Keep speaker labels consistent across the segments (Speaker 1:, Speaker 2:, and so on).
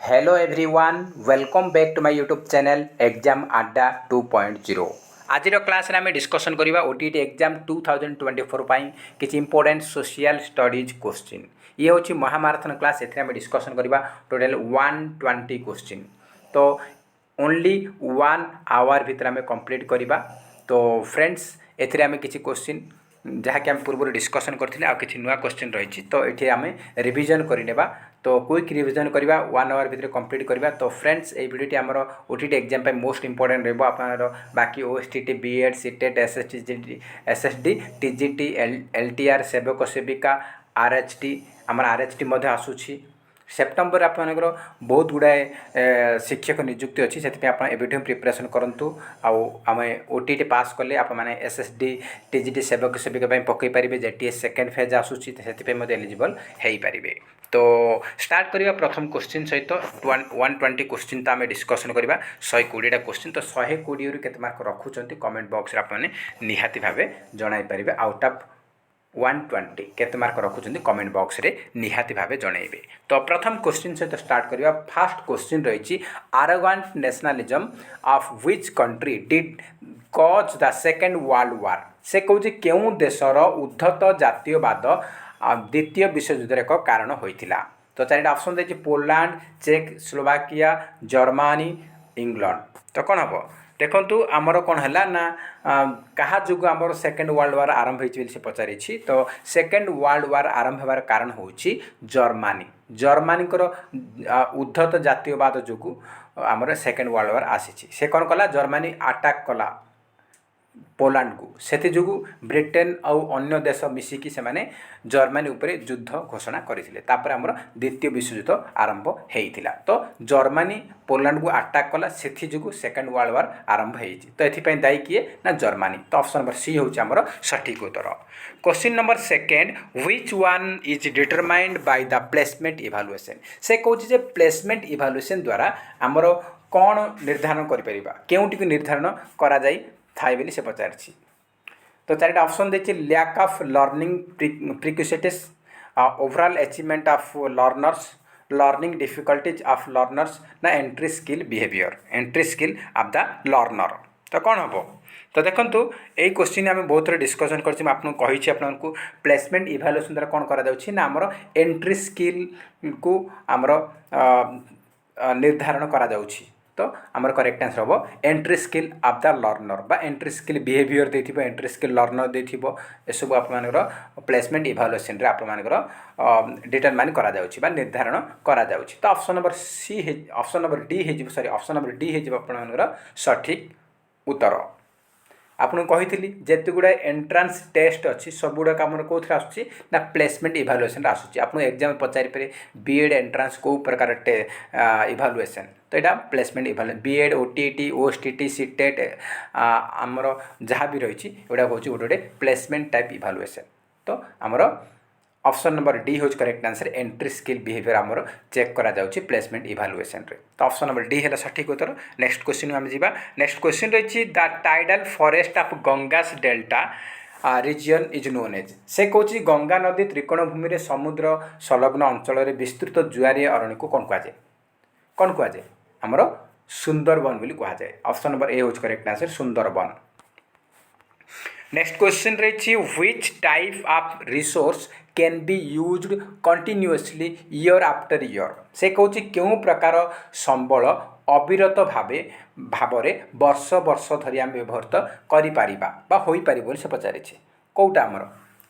Speaker 1: Hello everyone welcome back to my YouTube channel exam Adda 2.0 आज class आम discussion करवा OTT exam 2024 किसी important social studies question ये हूँ महामाराथन क्लास एम डिस्कसन करवा टोटल 120 क्वेश्चन तो ओनली 1 आवर भितर आम कंप्लीट करवा तो फ्रेंड्स एम किसी क्वेश्चन जहाँकि आम पूर्व डिस्कसन करते आ कि नुआ क्वेश्चन रही तो ये आम रिविजन करनेबा तो क्विक रिविजन करवा 1 आवर भितर कंप्लीट करवा तो फ्रेंड्स ये वीडियोटी आमर ओटीटी एग्जाम मोस्ट इंपोर्टेंट रहा आपनर बाकी OSTT BEd CTET SSD TGT LTR Sevak Sevika RHT आमर आरएचटी आसूची सेप्टेम्बर आपनकर बहुत गुड़ाए शिक्षक नियुक्ति अच्छी से आप प्रिपरेशन करूँ आम ओटीटी पास कले आप एसएसडी टीजीटी सेवक सेविका पकई पारे जेटीएस सेकेंड फेज आसूसी से एलिजिबल हो पारे तो स्टार्ट करवा प्रथम क्वेश्चन सहित 120 क्वेश्चन तो आम डिस्कसन करवा 120टा क्वेश्चन तो 120 रु केते मार्क रखुंट कमेंट बॉक्स आपने निहाती भाव जन पारे आउट ऑफ 120 केते मार्क रखुंट कमेंट बॉक्स रे निहाती भाव जनइबे तो प्रथम क्वेश्चन सहित स्टार्ट करवा फास्ट क्वेश्चन रही arrogant nationalism of which country did cause the second world war से कहूँ केउं देशर उद्धत जातीयवाद द्वितीय विश्वयुद्ध एक कारण होता तो 4टा ऑप्शन देखिए पोलैंड चेक स्लोवाकिया जर्मनी इंग्लैंड तो कौन हम देखु आमर कौन है ना क्या जुग आमर सेकेंड वर्ल्ड वार आरंभ होती से पचारि तो सेकेंड वर्ल्ड वार आरंभ होबार कारण हूँ जर्मनी जर्मनीकर उद्धत जातीयवाद जो आमर सेकेंड वर्ल्ड वार आसी से कौन कला जर्मनी अटैक कला पोलैंड को से जो ब्रिटेन आउ अन्य देश मिसिकी से माने जर्मनी उपरे युद्ध घोषणा करते आमर द्वितीय विश्वयुद्ध आरंभ होता तो जर्मनी पोलैंड को अटैक कला से जो सेकेंड वर्ल्ड वार आरंभ होती तो ये दायी किए ना जर्मनी तो ऑप्शन नंबर सी हूँ आमर सठिक उत्तर question number second which one is determined by the placement evaluation से कहूँ प्लेसमेंट इभालुएसन द्वारा आमर कौन निर्धारण करेंटी निर्धारण करा थाए बोली से पचारि तो 4टा ऑप्शन देखिए lack of learning prerequisites overall achievement of learners learning difficulties of learners ना entry skill behaviour entry skill of the learner तो कौन हम तो देखो यही क्वेश्चन आम बहुत थोड़ा डिस्कसन करको प्लेसमेंट इभालुएसन द्वारा कौन करा आमर एंट्री स्किल को आमर निर्धारण करा तो आमर करेक्ट आंसर हम entry skill of the learner बा एंट्री स्किल बिहेवियर देथिबो एंट्री स्किल लर्नर देथिबो एसबू आपमानकर प्लेसमेंट इभालुएसन रे आपमानकर डिटरमाइन करा जाउछि बा निर्धारण करा जाउछि तो option number C option number D हे सॉरी ऑप्शन नंबर डी हे आपमानकर सठिक उत्तर आपको कही जिते गुड़ाए एंट्रांस टेस्ट अच्छी सब गुड़ाक आम कौन आसूँ ना प्लेसमेंट इभालुएसन आसूँ आपको एग्जाम पचारि पारे बीएड एंट्रांस कौ प्रकार इभालुएसन तो यहाँ placement evaluation BEd OTT OSTT CTET आमर जहाँ भी रही एगुड़ा हूँ गोटे प्लेसमेंट टाइप इभालुएसन तो आमर ऑप्शन नंबर डी हूँ correct answer entry skill behaviour आमर चेक करा जाउछि प्लेसमेंट इभालुएसन रे तो ऑप्शन नंबर डी है सठिक उत्तर नेक्स्ट क्वेश्चन आम जावा नेक्स्ट क्वेश्चन रही the tidal forest of Ganges delta region is known as से कहूँ गंगा नदी त्रिकोणभूमि में समुद्र संलग्न अंचल विस्तृत जुआरी अरण्य को कौन कहुए आमर सुंदरबन बोली कहुए ऑप्शन नंबर ए हूँ correct answer Sundarban next question रही which type of resource can be used continuously year after year से कहूँ क्यों प्रकार संबल अविरत भाव वर्ष वर्ष धरी आम व्यवहृत कर से पचारि कौटा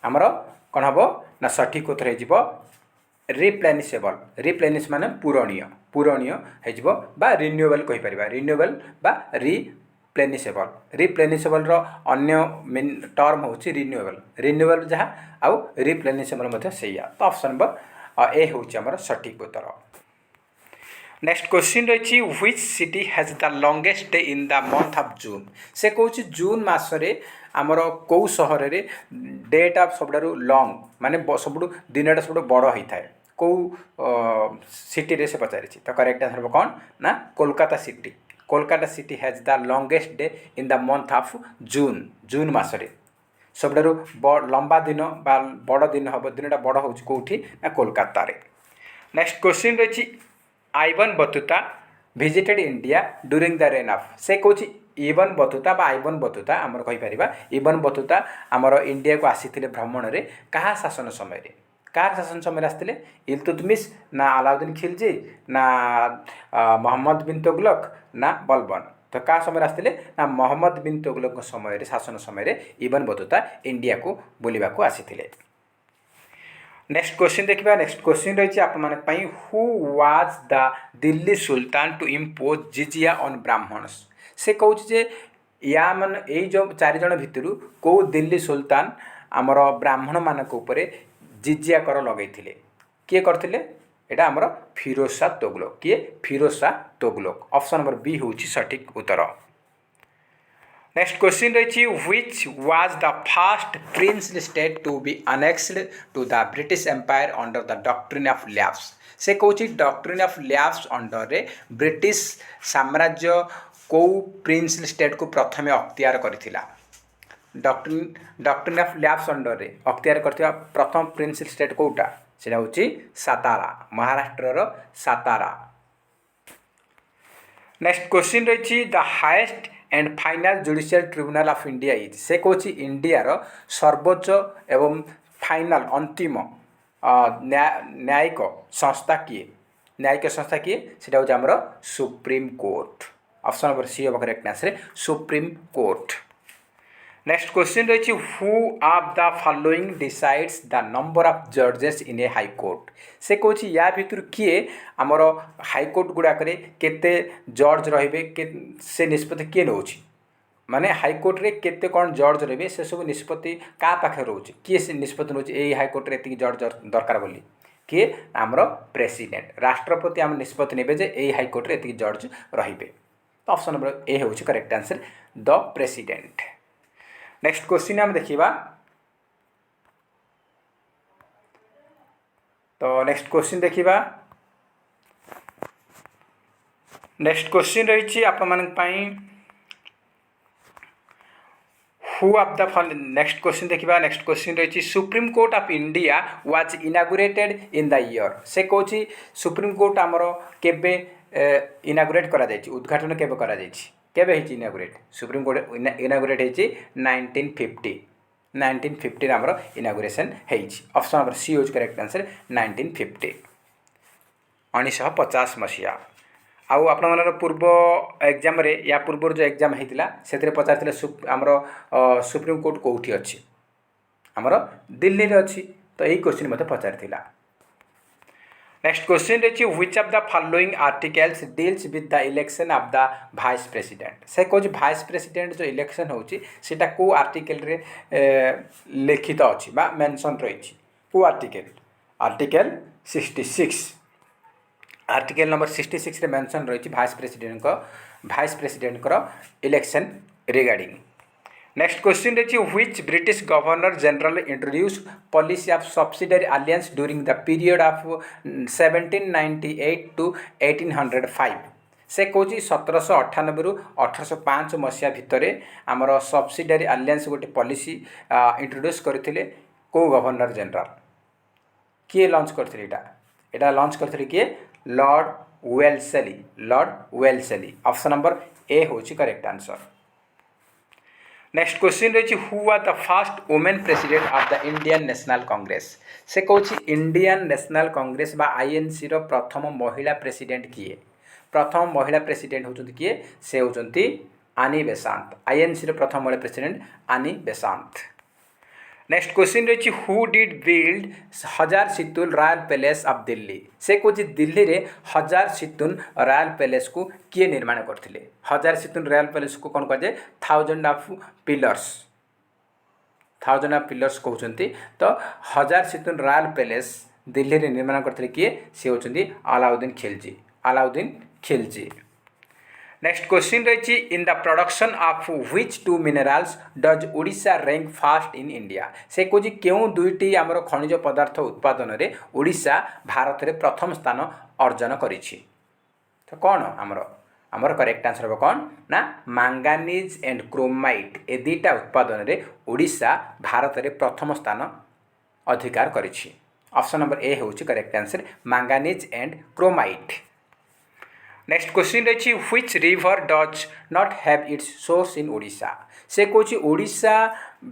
Speaker 1: आमर कौन हम ना सठिक उत्तर हो रिप्लेनिसेबल रिप्लेनिश माने पूरणीय हो रिन्यूएबल कहीपर रिन्यूएबल बा रिप्लेनिसेबल अन्य मेन टर्म हूँ रिन्यूएबल जहाँ आउ रिप्लेनिसेबल से तो ऑप्शन नंबर ए हूँ आमर सठिक उत्तर नेक्स्ट क्वेश्चन रही which city has the longest day in the month of जून से कहूँ जून मसरे आमर कौ सहर रे डेटा सब लंग माने सब दिन सब बड़ होता है कौ सिटी रे से पचारि तो करेक्ट आंसर कौन ना Kolkata city has the longest day in the month of June मसरे सबुठारु लंबा दिन बा बड़ दिन हम दिनटा बड़ हूँ कौटी ना कोलकाता रे नेक्स्ट क्वेश्चन रही Ibn Battuta visited India during the reign of से कौन इबन बतुता बा आइबन बतुता आमर कहीपर इबन बतुता आमर इंडिया को आसी भ्रमण में क्या शासन समय कार शासन समय आसते इल्तुतमिश ना अलाउद्दीन खिलजी ना मोहम्मद बिन तुगलक ना बलबन तो क्या समय आसते ना मोहम्मद बिन तुगलक समय शासन समय इबन बतुता इंडिया को बुलवा को आसी। नेक्स्ट क्वेश्चन देखिए नेक्स्ट क्वेश्चन रही है who was the Delhi sultan to impose jizya on Brahmins से कहूँ जे या मान यही जो 4 जन भितर कौ दिल्ली सुल्तान आमर ब्राह्मण मान जिजिया कर लगे किए करते एटा आमर फिरोज शाह तुगलक किए Firoz Shah Tughlaq option number B हूँ सठिक उत्तर। नेक्स्ट क्वेश्चन रही which was the first princely state to be annexed to the British Empire under the doctrine of lapse से कहूँ डॉक्ट्रिन ऑफ लैप्स अंडर रे ब्रिटिश साम्राज्य कौ प्रिंसली स्टेट को प्रथमे अख्तियार करथिला डॉक्ट्रिन ऑफ लैप्स अंडर रे अख्तियार करथिबा प्रथम प्रिंसली स्टेट कोटा सेटा होची सातारा महाराष्ट्र सातारा। नेक्स्ट क्वेश्चन रही the highest and final judicial tribunal of India is से कहूँ इंडियार सर्वोच्च एवं फाइनल अंतिम न्यायिक संस्था किए न्यायिक संस्था किए सेटा होची हमर Supreme court option number C हम correct answer supreme court. Next question रही who of the following decides the number of जजेस इन ए हाई कोर्ट से कहूँ या भितर किए आमर हाईकोर्ट गुड़ाक केते जज रे से निष्पत्ति किए नौ माने हाईकोर्ट रे केते कौन जज रे से सब निष्पत्ति क्या पाखे रोचे किए से निष्पत्ति नौ हाईकोर्ट रे एति जज दरकार बोली किए आमर प्रेसिडेंट राष्ट्रपति आम निष्पत्ति ने जे हाईकोर्ट रे एति जज रे ऑप्शन नंबर ए हूँ correct answer the president. Next question आम देखा तो नेक्स्ट क्वेश्चन देखा नेक्स्ट क्वेश्चन रही who of the next question देखा नेक्स्ट क्वेश्चन रही supreme court of India was inaugurated in the year से कहूँ सुप्रीम कोर्ट आमर केबे इनागुरेट करा जायछि उद्घाटन केबे करा जायछि केबे हिची इनागुरेट सुप्रीम कोर्ट इनागुरेट हिची 1950 आमर इनागुरेशन हेइछि option number C is correct answer 1950 1950 मसीहा। आउ आपनर पूर्व एग्जाम रे या पूर्व जो एग्जाम होता से पचार आमर सुप्रीम कोर्ट कौटी अच्छी आमर दिल्ली रे अच्छी तो यही क्वेश्चन मत पचार। नेक्स्ट क्वेश्चन रही which of the following articles deals with the election of the vice president से कहूँ वाइस प्रेसिडेंट जो इलेक्शन होता कौ आर्टिकल रे लिखित अच्छी मेंशन रही कौ आर्टिकल 66 आर्टिकल नंबर 66 रे मेंशन रही vice president election regarding. Next question रही which British governor general introduce policy of subsidiary alliance during the period of 1798 to 1805 से कहूँ 1798 रु 1805 मसीहा भितर आमर सब्सिडियरी अलायंस गोटे पॉलिसी इंट्रोड्यूस करथिले को गवर्नर जनरल किए लॉन्च करथिले एटा लॉन्च करथिले किए लॉर्ड वेल्सेली ऑप्शन नंबर ए हूँ करेक्ट आंसर। नेक्स्ट क्वेश्चन रही who was the first women president of the Indian National Congress से कहूँ इंडियन नेशनल कांग्रेस बा आईएनसी रो प्रथम महिला प्रेसिडेंट किए प्रथम महिला प्रेसिडेंट होचंती किए से होचंती आनी बेसांत आईएनसी रो प्रथम महिला प्रेसिडेंट आनी बेसांत। नेक्स्ट क्वेश्चन रही हु डिड बिल्ड हजार सितुल रॉयल पैलेस ऑफ दिल्ली से कहूँ दिल्ली रे हजार सितुन रॉयल पैलेस को किए निर्माण करथिले हजार सितुन रॉयल पैलेस को कौन कहे 1000 ऑफ पिलर्स कहते तो हजार सितुन रॉयल पैलेस दिल्ली रे निर्माण करथिले किए से होचंती अलाउद्दीन खिलजी। नेक्स्ट क्वेश्चन रही in the production of which two minerals does Odisha rank first in India से कहूँ क्यों दुईटी आमर खनिज पदार्थ उत्पादन रे ओडिशा भारत रे प्रथम स्थान अर्जन करिछि तो कौन आमर करेक्ट आंसर हम कौन ना मैंगानीज एंड क्रोमाइट ए दुईटा उत्पादन रे ओडिशा भारत रे प्रथम स्थान अधिकार करिछि ऑप्शन नंबर ए हूँ correct answer manganese and chromite. Next question रही which river does not have its source in Odisha से कौन ओडिशा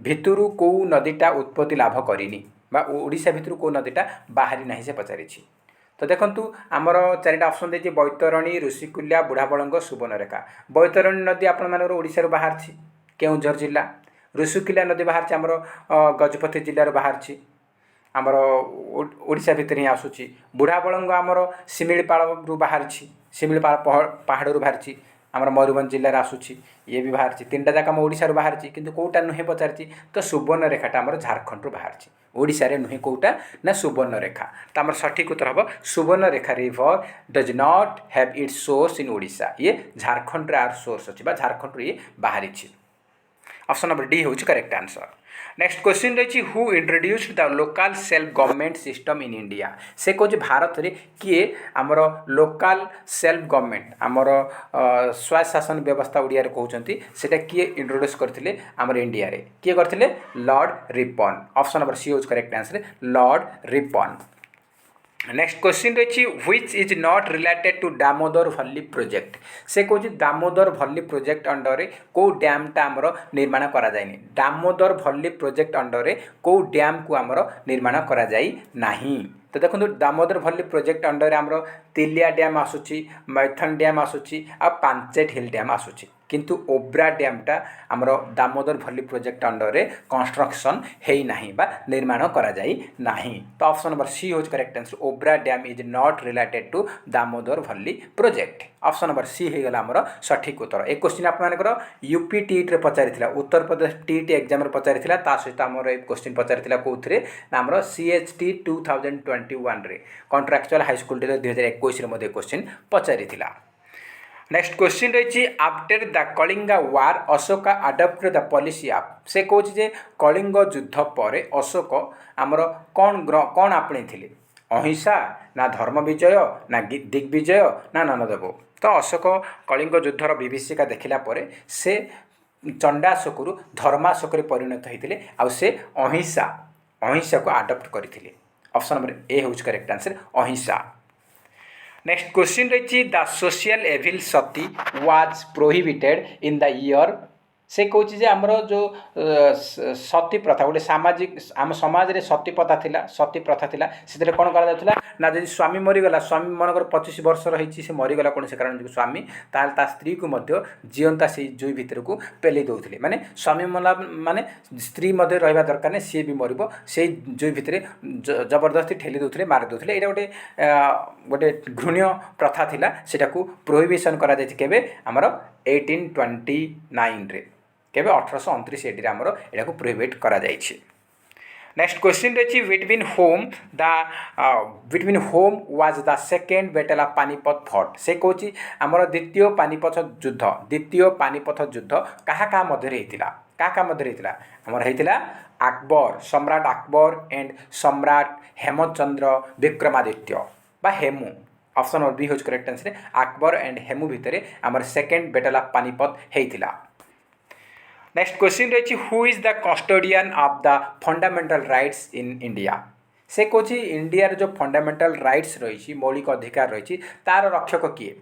Speaker 1: भितरु कौ नदीटा उत्पत्ति लाभ करनी ओडिशा भितरु कौ नदीटा बाहरी ना से पचारि तो देखंतु आमर चारिटा ऑप्शन देछि बैतरणी ऋषिकुल्या बुढ़ाबलंग सुवर्णरेखा बैतरणी नदी आपण मानकर ओडिशा बाहर केउंझर जिला ऋषिकुल्या नदी बाहर आमर गजपति जिलार बाहर आमर ओडिशा भितर ही आसूची बुढ़ाबलंग आमर शिमिलीपाल बाहर शिमिलीपाल पहाड़ बाहर आमर मयूरभंज जिले आसूची ये भी बाहर तीन टा जाक आम ओडिशा बाहर किंतु कौटा नुहे पचार तो सुवर्णरेखाटा आमर झारखंड बाहर ओडिशा रे नुहे कौटा ना सुवर्णरेखा तो आमर सठिक उत्तर हम Subarnarekha river does not have its source in Odisha ये झारखंड रे आर सोर्स अच्छी झारखंड ये बाहरी ऑप्शन नंबर डी हूँ करेक्ट आंसर नेक्स्ट क्वेश्चन रही who introduced the local self government system in India से कौन भारत में किए आमर लोकल सेल्फ गवर्नमेंट आमर स्वशासन व्यवस्था ओडिया कहते सेटा किए इंट्रोड्यूस करते आमर इंडिया रे किए करते Lord Ripon option number C हूँ correct answer Lord Ripon next question रही which is not related to Damodar valley project से कौन दामोदर भल्ली प्रोजेक्ट अंडर कौ डैमटा आमर निर्माण करा जायनि दामोदर भल्ली प्रोजेक्ट अंडर कौ डैम को आमर निर्माण करा जाई नाही तो देखो दामोदर भल्ली प्रोजेक्ट अंडर आमर तिलिया डैम आसूची मैथन डैम आसूची आ पांचेट हिल डैम आसूची किंतु ओब्रा डैमटा आमर Damodar valley project under construction है नहीं बा निर्माण करा जाई नहीं तो ऑप्शन नंबर सी हूँ correct answer Obra dam is not related to Damodar valley project option number C हो गला आमर सठिक उत्तर एक क्वेश्चन आप यूपी टीट पचारि उत्तर प्रदेश टीट एग्जाम पचारि सहित आमर ए क्वेश्चन पचारि कौन आमर CHT 2021 रे कॉन्ट्रैक्चुअल हाईस्कल 2021 क्वेश्चन पचारि नेक्स्ट क्वेश्चन रही after the Kalinga war Ashoka adopt the policy आप से कौन जे कलिंग युद्ध पर अशोक आमर कौन आपणी थे अहिंसा ना धर्म विजय ना दिग्विजय ना ननदेव तो अशोक कलिंग युद्धर विभीषिका देखला पर से चंडाशोक धर्माशोक परिणत होते आ से अहिंसा को आडप्ट करते ऑप्शन नंबर ए हूँ करेक्ट आंसर अहिंसा नेक्स्ट क्वेश्चन रही the social evil sati was prohibited in the year से कौन जे आमर जो सती प्रथा गोटे सामाजिक आम समाज रे सती प्रथा थिला सती प्रथा थिला से कौन करा ना जब स्वामी मरीगला स्वामी मनकर 25 वर्ष रही से मरीगला कौन से कारण स्वामी ता स्त्री को मध्य जीवंता से जुई भितर को पेले दौले माने स्वामी मला माने स्त्री मध्य रहा दरकार नहीं सी भी मरब से जुई भितर जबरदस्ती ठेली दौले मारी दौले यहाँ गोटे गोटे घृण्य प्रथा थिला सेटा को प्रोहिबिशन करा जायछि केबे आमर 1829 रे केबे 1829 एडी आमर एटा को प्रोहिबिट करा जायछि नेक्स्ट क्वेश्चन रही between home was the second battle of Panipat fought से कौन आमर द्वितीय पानीपत युद्ध क्या मध्य क्या मध्य आमर होता अकबर सम्राट अकबर एंड सम्राट हेमचंद्र विक्रमादित्य बा हेमू ऑप्शन नंबर बी हूँ correct answer Akbar and Hemu भितर आमर सेकेंड बैटल ऑफ पानीपत होता नेक्स्ट क्वेश्चन रही who is the custodian of the fundamental rights in India से कौन इंडिया जो फंडामेंटल राइट्स रही मौलिक अधिकार रही तार रक्षक किए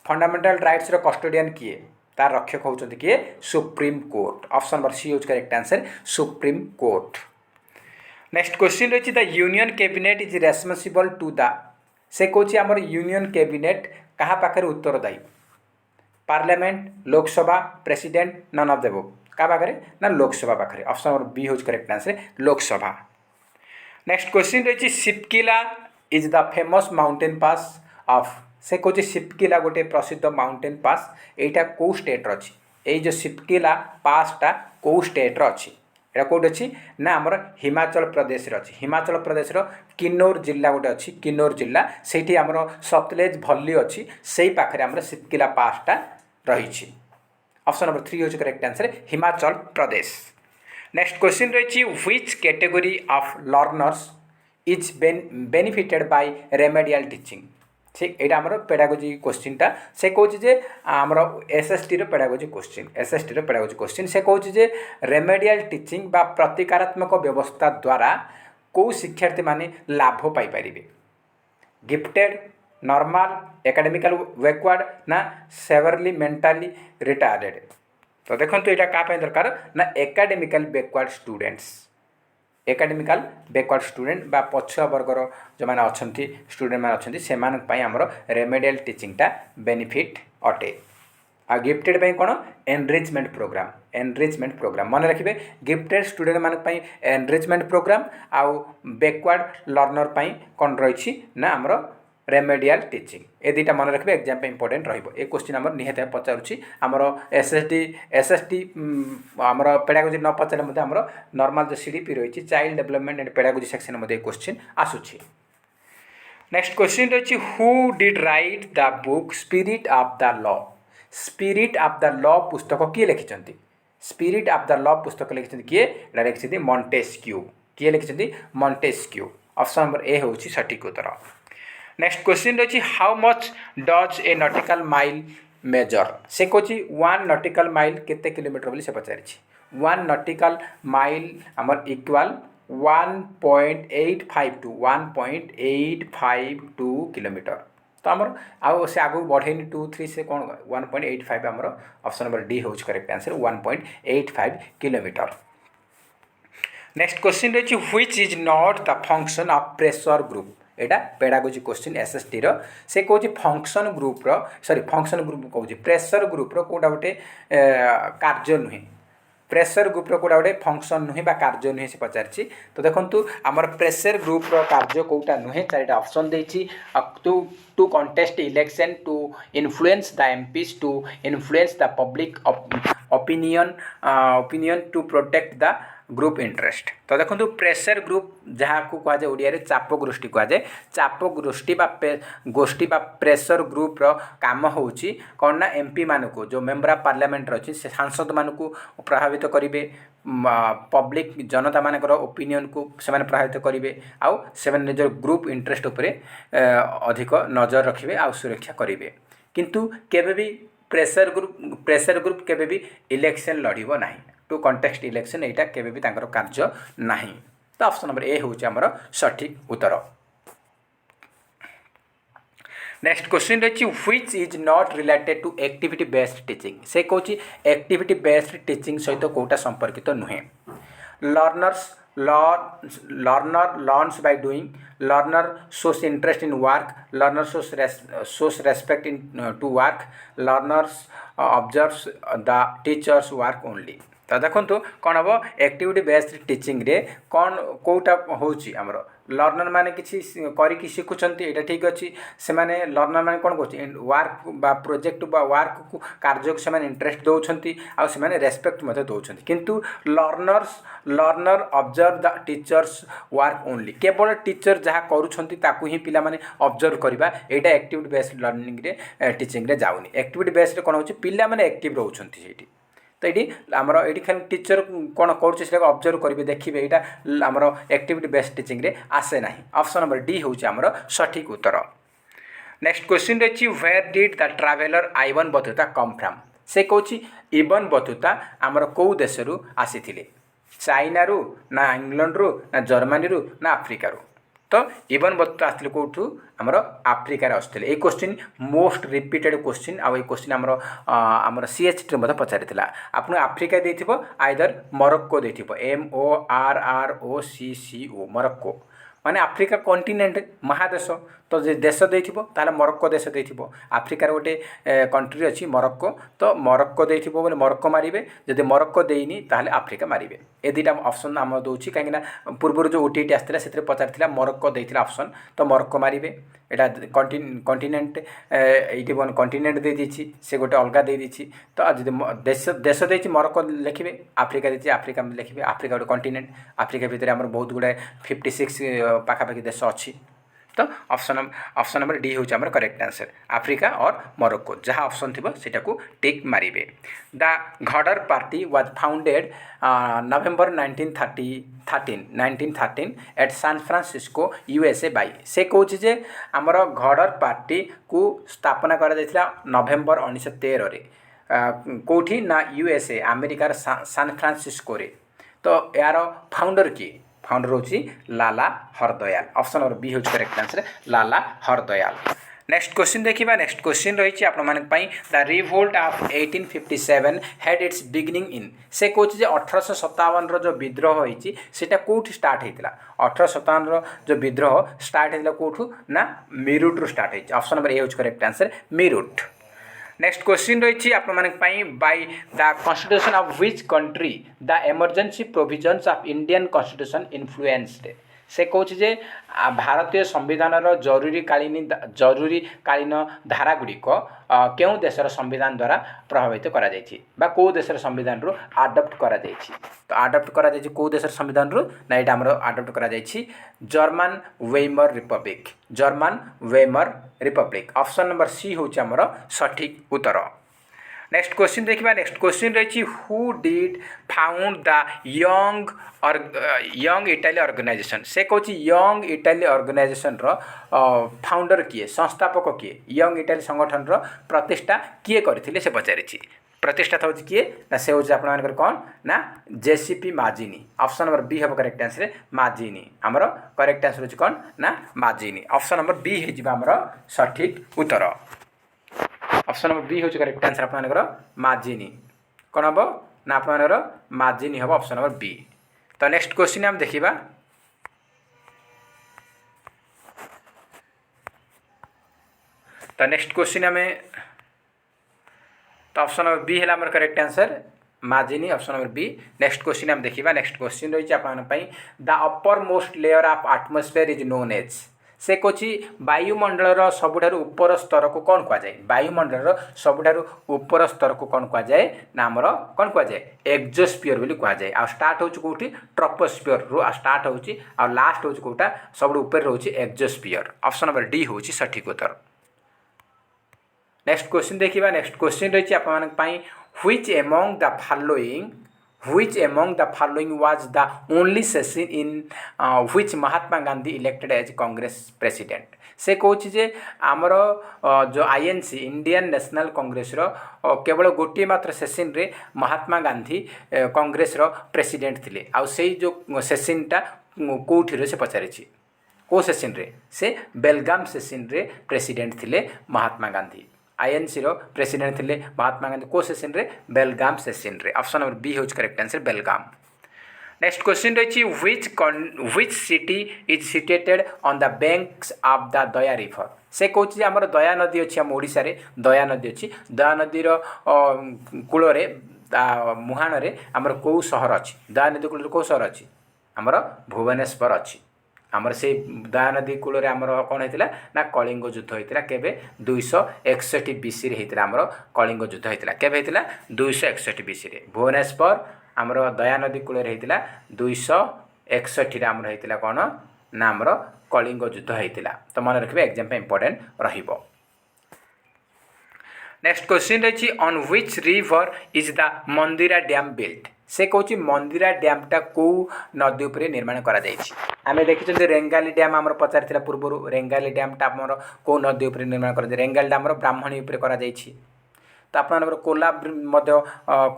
Speaker 1: फंडामेंटल राइट्स रो कस्टोडियन किए तार रक्षक होउछन्ति किए supreme court option number C is correct answer supreme court next question रही the union cabinet is responsible to the से कौन आमर यूनियन कैबिनेट कहा पाखे उत्तरदायी parliament Lok Sabha president none of देव क्या पाखे ना लोकसभा पाखे ऑप्शन नंबर बी हूँ correct answer Lok Sabha next question रही Shipki La is the famous mountain pass of से कौन सिपकिला गोटे प्रसिद्ध माउंटेन पास एटा कौ स्टेट अच्छी ये जो सिपकिला पासटा कौ स्टेट अच्छी यहाँ कौट अच्छी ना आमर हिमाचल प्रदेश अच्छी हिमाचल प्रदेश किन्नौर जिला गोटे अच्छी किन्नौर जिला से आमर सतलेज भल्ली अच्छी से पाखे आमर सिपकिला पासटा रही ऑप्शन नंबर 3 हूँ correct answer Himachal Pradesh next question रही which category of learners is benefited bye remedial teaching ठीक यहाँ आमर पेडागोजी क्वेश्चनटा से कौन जे आमर SST pedagogy question SST pedagogy question से कौन जे रेमेडियल टीचिंग बा प्रतिकारात्मक व्यवस्था द्वारा कौ शिक्षार्थी माने लाभ पाई पारिबे गिफ्टेड नॉर्मल एकेडमिकल बैकवर्ड ना सेवरली मेंटली रिटार्डेड। तो देखो यहाँ क्या दरकार ना academical backward students, academical backward student बा पछुआ वर्गर जो मैंने अच्छा स्टूडेंट मैंने अच्छा से आमर रेमेडियल टीचिंगटा बेनिफिट अटे। आ गिफ्टेड पे कौन एनरिचमेंट प्रोग्राम मन रखिए गिफ्टेड स्टूडेंट मान एनरिचमेंट प्रोग्राम आउ बैकवर्ड लर्नर पाई कौन रही ना आमर रेमेडियल टीचिंग ए दुटा मन रखिए एग्जाम इंपोर्टेंट रही क्वेश्चन आमर निहत पचारुच्छी आमर एसएसटी आमर पेडागोजी न पचारे आमर नॉर्मल जो सीडीपी रही child development and pedagogy section में क्वेश्चन आसूची। नेक्स्ट क्वेश्चन रही who did write the book spirit of the law. Spirit of the law पुस्तक किए लिखिं स्पिरिट ऑफ द लॉ पुस्तक लिखिं किए लिखिं मॉन्टेस्क्यू किए लिखिं मॉन्टेस्क्यू ऑप्शन नंबर ए हूँ सठिक उत्तर। नेक्स्ट क्वेश्चन रही how much does a nautical mile measure से कौन 1 नॉटिकल माइल केते किलोमीटर बोली से पचारि 1 नॉटिकल माइल आमर इक्वाल 1.852 किलोमीटर। तो आमर आउ से आगू बढ़ेनि 2 3 से कौन 1.85 आमर ऑप्शन नंबर डी हूँ correct answer 1.85 kilometre. Next question रही which is not the function of pressure group. एटा पेडागोजी क्वेश्चन एसएसटी रो से कौन फंक्शन ग्रुप रो सॉरी फंक्शन ग्रुप कौन प्रेशर ग्रुप रो कोटा गोटे कार्य नुहे प्रेशर ग्रुप रो कोटा गोटे फंक्शन नुहे बा कार्य नुहे से पचारि। तो देखंतु आमर प्रेशर ग्रुप रो कार्य कोटा नुहे चारिटा ऑप्शन देछि to contest election to influence the MPs to influence the public opinion to protect the group interest. तो देखो प्रेशर ग्रुप जहाँ को कहुए ओडिया चाप गोष्ठी कहुए चाप गोष्ठी गोष्ठी प्रेशर ग्रुप रो काम हो कौन ना एमपी मान को जो मेम्बर ऑफ पार्लियामेंट अच्छी से सांसद मान को प्रभावित करेंगे पब्लिक जनता मानकर ओपिनियन को से प्रभावित करेंगे आउ से निजर ग्रुप इंटरेस्ट उपरे अधिक नजर रखिए आउ सुरक्षा करेंगे किंतु केबे भी प्रेशर ग्रुप केबे भी इलेक्शन लड़ब ना टू कंटेस्ट इलेक्शन यहाँ केबे भी तांकर कार्य नाही। तो ऑप्शन नंबर ए हूँ आमर सठिक उत्तर। नेक्स्ट क्वेश्चन रही which is not related to activity based teaching से कौन एक्टिविटी बेस्ड टीचिंग सहित कौटा संपर्कित नुहे। Learner learns by doing, learner shows interest in work, learner shows respect in to work, learners observes the teacher's work only. तो देखो कौन हम एक्टिविटी बेस्ड टीचिंग रे कौन कौटा हूँ आमर लर्नर मैंने किसी करी शिखुंट यहाँ ठीक अच्छी से लर्नर मैंने कौन कह वर्क बा प्रोजेक्ट बा वर्क को कार्य को से इंटरेस्ट दौरान आउ से रेस्पेक्ट दौरान किंतु learner observe the teacher's work only केवल टीचर जहाँ करूँ ही पिला माने ऑब्जर्व करवा यहाँ एक्टिविटी बेस्ड लर्निंग रे टीचिंग रे जाऊनी। एक्टिविटी बेस्ड कौन हो पिला माने एक्टिव रोचन ये तो ये आमर ये खाली टीचर कौन कर ऑब्जर्व करेंगे देखिए यहाँ आमर एक्टिविटी बेस्ड टीचिंग रे आसे ना। ऑप्शन नंबर डी हूँ आमर सठिक उत्तर। नेक्स्ट क्वेश्चन रही where did the traveller Ibn Battuta come from से कौन इबन बतुता आमर कौ देश आसी चाइना रु ना इंग्लैंड रु ना जर्मनी रु ना अफ्रिका रु। तो इबन बतुता आसते कौटू आमर आफ्रिकार आसते। ये क्वेश्चन मोस्ट रिपीटेड क्वेश्चन आउ क्वेश्चन आमर सीएचटी मत पचारि आपको आफ्रिका देथिबो आइदर मोरक्को देथिबो MORROCCO मोरक्को माने आफ्रिका कॉन्टिनेंट महादेश तो देश देथिबो ताले मोरक्को देश देथिबो। आफ्रिकार गोटे कंट्री अच्छी मोरक्को तो मोरक्को देथिबो बोले मोरक्को मारिबे जदि मोरक्को देइनी ताले आफ्रिका मारिबे। ए दुटा ऑप्शन आम दूसरी कहीं पूर्व जो ओटीटी आसला से पचार मोरक्को देथिला ऑप्शन तो मोरक्को मारिबे। एटा कॉन्टिनेंट ये कॉन्टिनेंट दे दीची से गोटे अलग दे दीची तो देश देश देती मोरक्को लिखिए आफ्रिका देती आफ्रिका लिखिए आफ्रिका गोटे कॉन्टिनेंट आफ्रिका भितर आम बहुत गुड़ाए 56 पाखापाखि देश अच्छी। तो ऑप्शन नंबर डी हूँ आमर करेक्ट आंसर आफ्रिका और मोरक्को जहाँ ऑप्शन थी सेटा को टिक मारिबे। The Ghadar party was founded November 1913 at San Francisco USA by से कौन जे आमर घडर पार्टी को स्थापना करा जायथिला नवेम्बर 1913 कौटी ना यूएसए अमेरिकार सैन फ्रांसिस्को रे। तो यार फाउंडर किए फाउंडर हूँ Lala Hardayal. Option number B हूँ correct answer Lala Hardayal. Next question देखिए नेक्स्ट क्वेश्चन रही आपंपाई the revolt of 1857 had its beginning in से कौच 1857 जो विद्रोह होती सेटा कौट स्टार्ट होता 1857 जो विद्रोह स्टार्ट होता कौटू ना मीरुट्रु स्टार्ट होती ऑप्शन नंबर ए हूँ correct answer Meerut. Next question रही आपंपाई by the constitution of which country the emergency provisions of Indian constitution influenced से कौच जे भारतीय संविधान जरूरीकालीन धारागुड़िक क्यों देशर संविधान द्वारा प्रभावित करा कौ देशर संविधान रु आडप्ट करा तो आडप्ट करा कौ देशर संविधान रु ना यहाँ आमर आडप्ट करा German Weimar Republic German Weimar Republic option number C हूँ आमर सठिक उत्तर। नेक्स्ट क्वेश्चन देखिए नेक्स्ट क्वेश्चन रही who did found the Young Italy organisation से कौच यंग इटाली ऑर्गेनाइजेशन फाउंडर किए संस्थापक किए यंग इटाली संगठन प्रतिष्ठा किए करथिले से पचारि प्रतिष्ठा हूँ किए ना से हूँ आपर कौन ना जेसीपी माजिनी ऑप्शन नंबर बी हम करेक्ट आंसर माजिनी आमर करेक्ट आंसर हूँ कौन ना माजिनी ऑप्शन नंबर बी हो सठिक उत्तर। ऑप्शन नंबर बी हूँ करेक्ट आंसर आपर माजिनी कौन हम ना आपर माजिनी हम ऑप्शन नंबर बी। तो नेक्स्ट क्वेश्चन हम देखा तो नेक्स्ट क्वेश्चन आम तो ऑप्शन नंबर बी है आम करेक्ट आंसर माजिनी option number B. Next question हम देखा नेक्स्ट क्वेश्चन रही है the upper most layer of atmosphere is known as से कौच वायुमंडल सबुठारु उपर स्तर को कौन कहुए वायुमंडल सबुठारु उपर स्तर को कौन कहुए ना आमर कौन कहुए एक्जोस्फियर बोली कहुए आ स्टार्ट होची कोठी ट्रोपोस्फियर रु स्टार्ट होची आ लास्ट होची कोटा सब ऊपर रोची एक्जोस्फियर ऑप्शन नंबर डी होची सठिक उत्तर। नेक्स्ट क्वेश्चन देखिए नेक्स्ट क्वेश्चन रही है which among the following was the only session in which Mahatma Gandhi elected as Congress president से कौच जे आमर जो आईएनसी इंडियन नेशनल कांग्रेस केवल गोटे मात्र सेसन रे महात्मा गांधी कांग्रेस प्रेसिडेंट थिले आ से जो सेसनटा कौटी से पचारि कौ सेसन रे से बेलगाम सेसन रे प्रेसिडेंट थिले महात्मा गांधी आईएनसी प्रेसिडेंट थिले महात्मा गांधी को सेसन रे बेलगाम सेसन रे ऑप्शन नंबर बी हूँ करेक्ट आंसर बेलगाम। नेक्स्ट क्वेश्चन रही which city is situated on the banks of the Daya river से कौच आमर दया नदी अच्छी आम ओडिशा रे दया नदी अच्छी दया नदीर कूल मुहाण रे आमर कौ सहर अच्छी दया नदी कूल कौ सहर अच्छी आमर भुवनेश्वर अच्छी आमर से दया नदी कूल आमर कौन होता ना कलिंग युद्ध होता केबे 261 बीसी रे आमर कलिंग युद्ध होता केबे होता 261 बीसी रे भुवनेश्वर आमर दया नदी कूल होता 261 आमर होता कौन ना आमर कलिंग युद्ध होता तो मन रखिए एग्जाम पे इंपोर्टेंट रहिबो। नेक्स्ट क्वेश्चन रही on which river is the Mandira dam built से कौच मंदिरा डैमटा कौ नदी उपर निर्माण करा आम देखते रेंगाली डैम आम पचार पूर्व रेंगाली डैमटा आमर कौ नदी उपर निर्माण कर रेंगाली डैम ब्राह्मणी उपर करा तो आपंकर कोलाब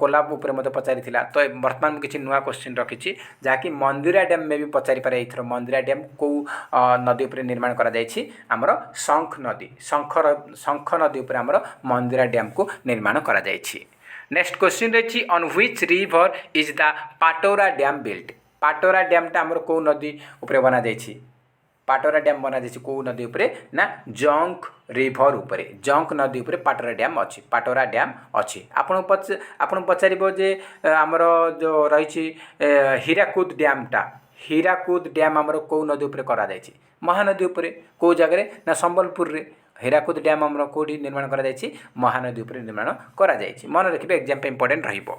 Speaker 1: कोलाब उपर पचारि तो बर्तमान किसी नुआ क्वेश्चन रखी जहाँकि मंदिरा डैम में भी पचारि पारे एथर मंदिरा डैम कौ नदी उपर निर्माण करा आमर शंख नदी उपर आमर मंदिरा डैम को निर्माण करा। नेक्स्ट क्वेश्चन रही on which river is the Patora dam built Patora डैमटा आमर कौ नदी उपर बना पाटोरा डैम बना कौ नदी उपरे ना जंक रिभर उपरे जंक नदी उपरे पाटोरा डैम अच्छी पाटोरा डैम अच्छी आपन पचार जे आमर जो रही हीराकुद डैमटा हीराकुद डैम आमर कौ नदी उपरे करा महानदी उपरे कौ जगह ना संबलपुर रे हीराकुद डैम आमर कौटी निर्माण करा महानदी उपर निर्माण करा मन रखिए एग्जाम पे इंपोर्टेंट रहिबो।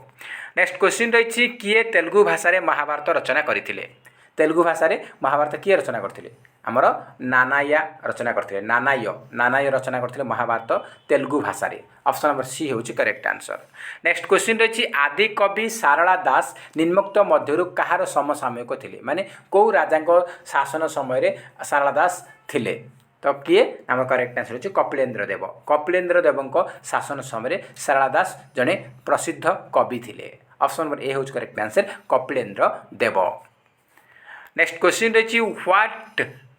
Speaker 1: नेक्स्ट क्वेश्चन रही किए तेलुगु भाषा रे महाभारत रचना करथिले तेलुगु भाषा रे महाभारत किए रचना करथिले आमर नानाया रचना करथिले नानाय रचना करथिले महाभारत तेलुगु भाषा रे ऑप्शन नंबर सी होची करेक्ट आंसर। नेक्स्ट क्वेश्चन रही आदि कवि सारला दास निम्नोक्त मध्यरु कहार समसामयिक थिले माने कौ राजा शासन समय रे सारला दास थिले तो किए आम करेक्ट आंसर होची कपिलेन्द्र देव शासन समय सारला दास जड़े प्रसिद्ध कवि थिले ऑप्शन नंबर ए होची करेक्ट आंसर कपिलेन्द्र देव। नेक्स्ट क्वेश्चन रही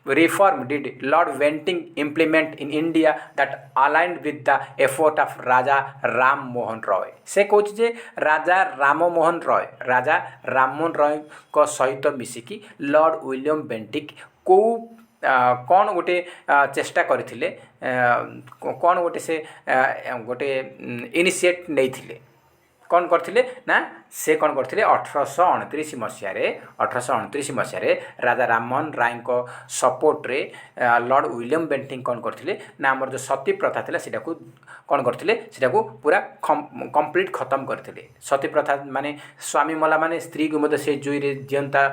Speaker 1: reform did Lord Bentinck implement in India that aligned with the effort of Raja Ram Mohan Roy? से कौच जे राजा राम मोहन राय को सहित मिसिकी लॉर्ड विलियम बेंटिक को कौन गोटे चेष्टा करथिले कौन गोटे से गोटे इनिशिएट नहीं थिले कौन करथिले ना से कौन करथिले 1829 मसीह राजा राममोहन राय को सपोर्ट रे लॉर्ड विलियम बेंटिंक कौन करथिले ना हमर जो सती प्रथा थिला सेटा को कौन करथिले सेटा को पूरा कंप्लीट खत्म करथिले सती प्रथा माने स्वामी मला माने स्त्री को मते से जुई रे जियंता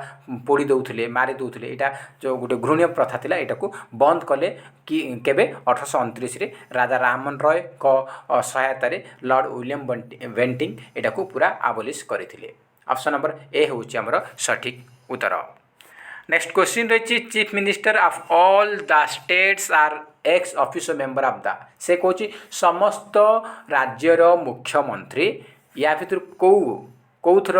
Speaker 1: पोड़ी दउथिले मारि दउथिले एटा जो गोटे घृण्य प्रथा थिला एटा को बंद कले कि केबे 1829 रे राजा राममोहन रॉय को सहायता रे लॉर्ड विलियम बेंटिंक एटा को पूरा आबोलिश करथिले ऑप्शन नंबर ए होची हमर सठिक उत्तर। नेक्स्ट क्वेश्चन रही chief minister of all the states are ex official member of the से कहूँ समस्त राज्यर मुख्यमंत्री या भर कौथर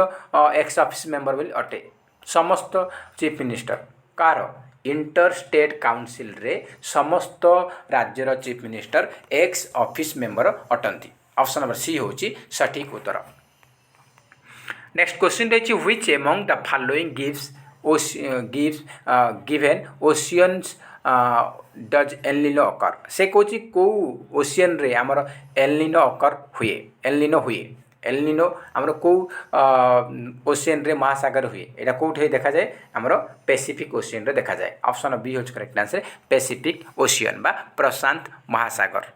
Speaker 1: एक्स ऑफिस मेंबर बोली अटे समस्त चीफ मिनिस्टर कार इंटर स्टेट काउंसिल रे समस्त राज्यर chief minister ex officio member अटंती ऑप्शन नंबर सी होची सठिक उत्तर। नेक्स्ट क्वेश्चन रही which among the following given oceans does El Nino occur से कहूँ कौ ओशियन रे आमर एलनिनो अकर हुए एलनिनो आमर कौ ओशियन रे महासागर हुए एटा कौटे देखा जाए आमर पैसिफिक ओशियन रे देखा जाए ऑप्शन बी होच करेक्ट आंसर पैसिफिक ओशियन बा प्रशांत महासागर।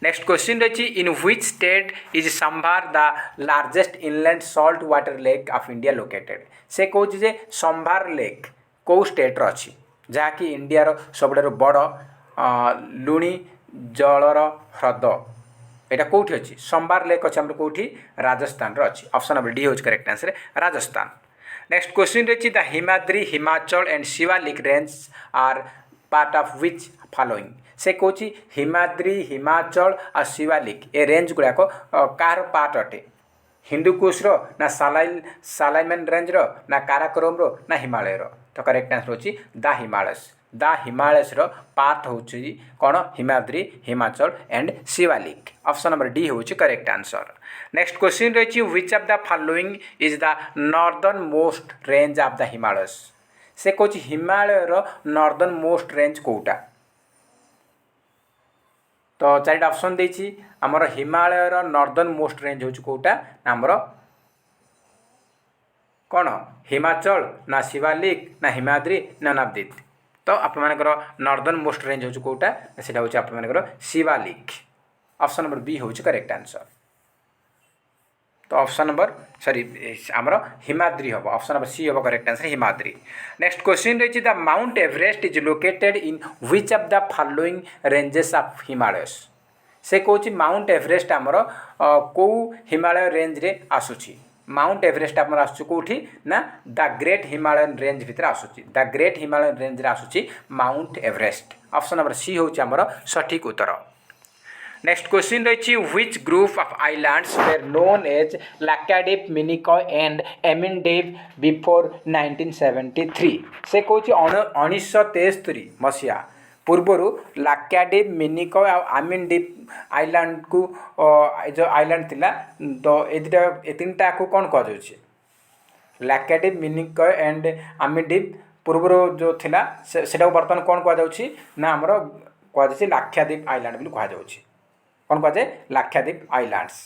Speaker 1: नेक्स्ट क्वेश्चन रही इन व्हिच स्टेट इज संभार the largest inland salt water lake of India located से कहूँ जे संभार लेक कौ स्टेट अच्छी जहाँकि इंडियार सबुठार बड़ लुणी जलर ह्रद यहाँ कौटी अच्छी संभार लेक अच्छे कौटी राजस्थान अच्छी ऑप्शन नंबर डी होज correct answer Rajasthan. Next question रही the Himadri Himachal and Shivalik range are part of which following से कहूँ हिमाद्री हिमाचल और शिवालिक ए रेंज गुड़ाक कार पार्ट अटे हिंदुकुश ना सालाइमन रेंज ना काराकोरम ना हिमालय तो करेक्ट आंसर होची द हिमालयस पार्ट होची कौन Himadri Himachal and Shivalik option number D होची करेक्ट आंसर। नेक्स्ट क्वेश्चन रही which of the following is the northern most range of the Himalayas से कहूँ हिमालयर नॉर्दर्न मोस्ट रेंज कौटा तो चारिटा ऑप्शन देछि आमर हिमालयर नॉर्दर्न मोस्ट रेंज होची कौटा आमर कौन हिमाचल ना शिवालिक ना हिमाद्री ना नवदीप तो आप नॉर्दर्न मोस्ट रेंज होची कौटा सेटा होची आप शिवालिक ऑप्शन नंबर बी होची करेक्ट आंसर तो ऑप्शन नंबर सॉरी आमर हिमाद्री हम ऑप्शन नंबर सी हम correct answer Himadri. Next question रही the Mount Everest is located in which of the following ranges of Himalayas से कहूँ माउंट एवरेस्ट आमर कौ हिमालय रेंज रे आसुची माउंट एवरेस्ट आमर आसुची कौटी ना द ग्रेट हिमालयन रेंज भितर आसुची द ग्रेट हिमालयन रेंज रे आसुची Mount Everest option number C होची आमर सठिक उत्तर। नेक्स्ट क्वेश्चन रही which group of islands were known as Laccadive Minicoy and Amindivi before 1973 से कहूँ 1973 मसीहा पूर्वर लाक्याडीप मिनिकॉय और आमिनडीप आइलैंड को जो आइलैंड थिला तो ए तीनटा को कौन कह लाक्याडीप मिनिकॉय एंड आमिनडीप पूर्वर जो थिला सेटा बर्तमान कौन कह ना आमर कह लाक्षाद्वीप आइलैंड बोली कह कौन कह Lakshadweep islands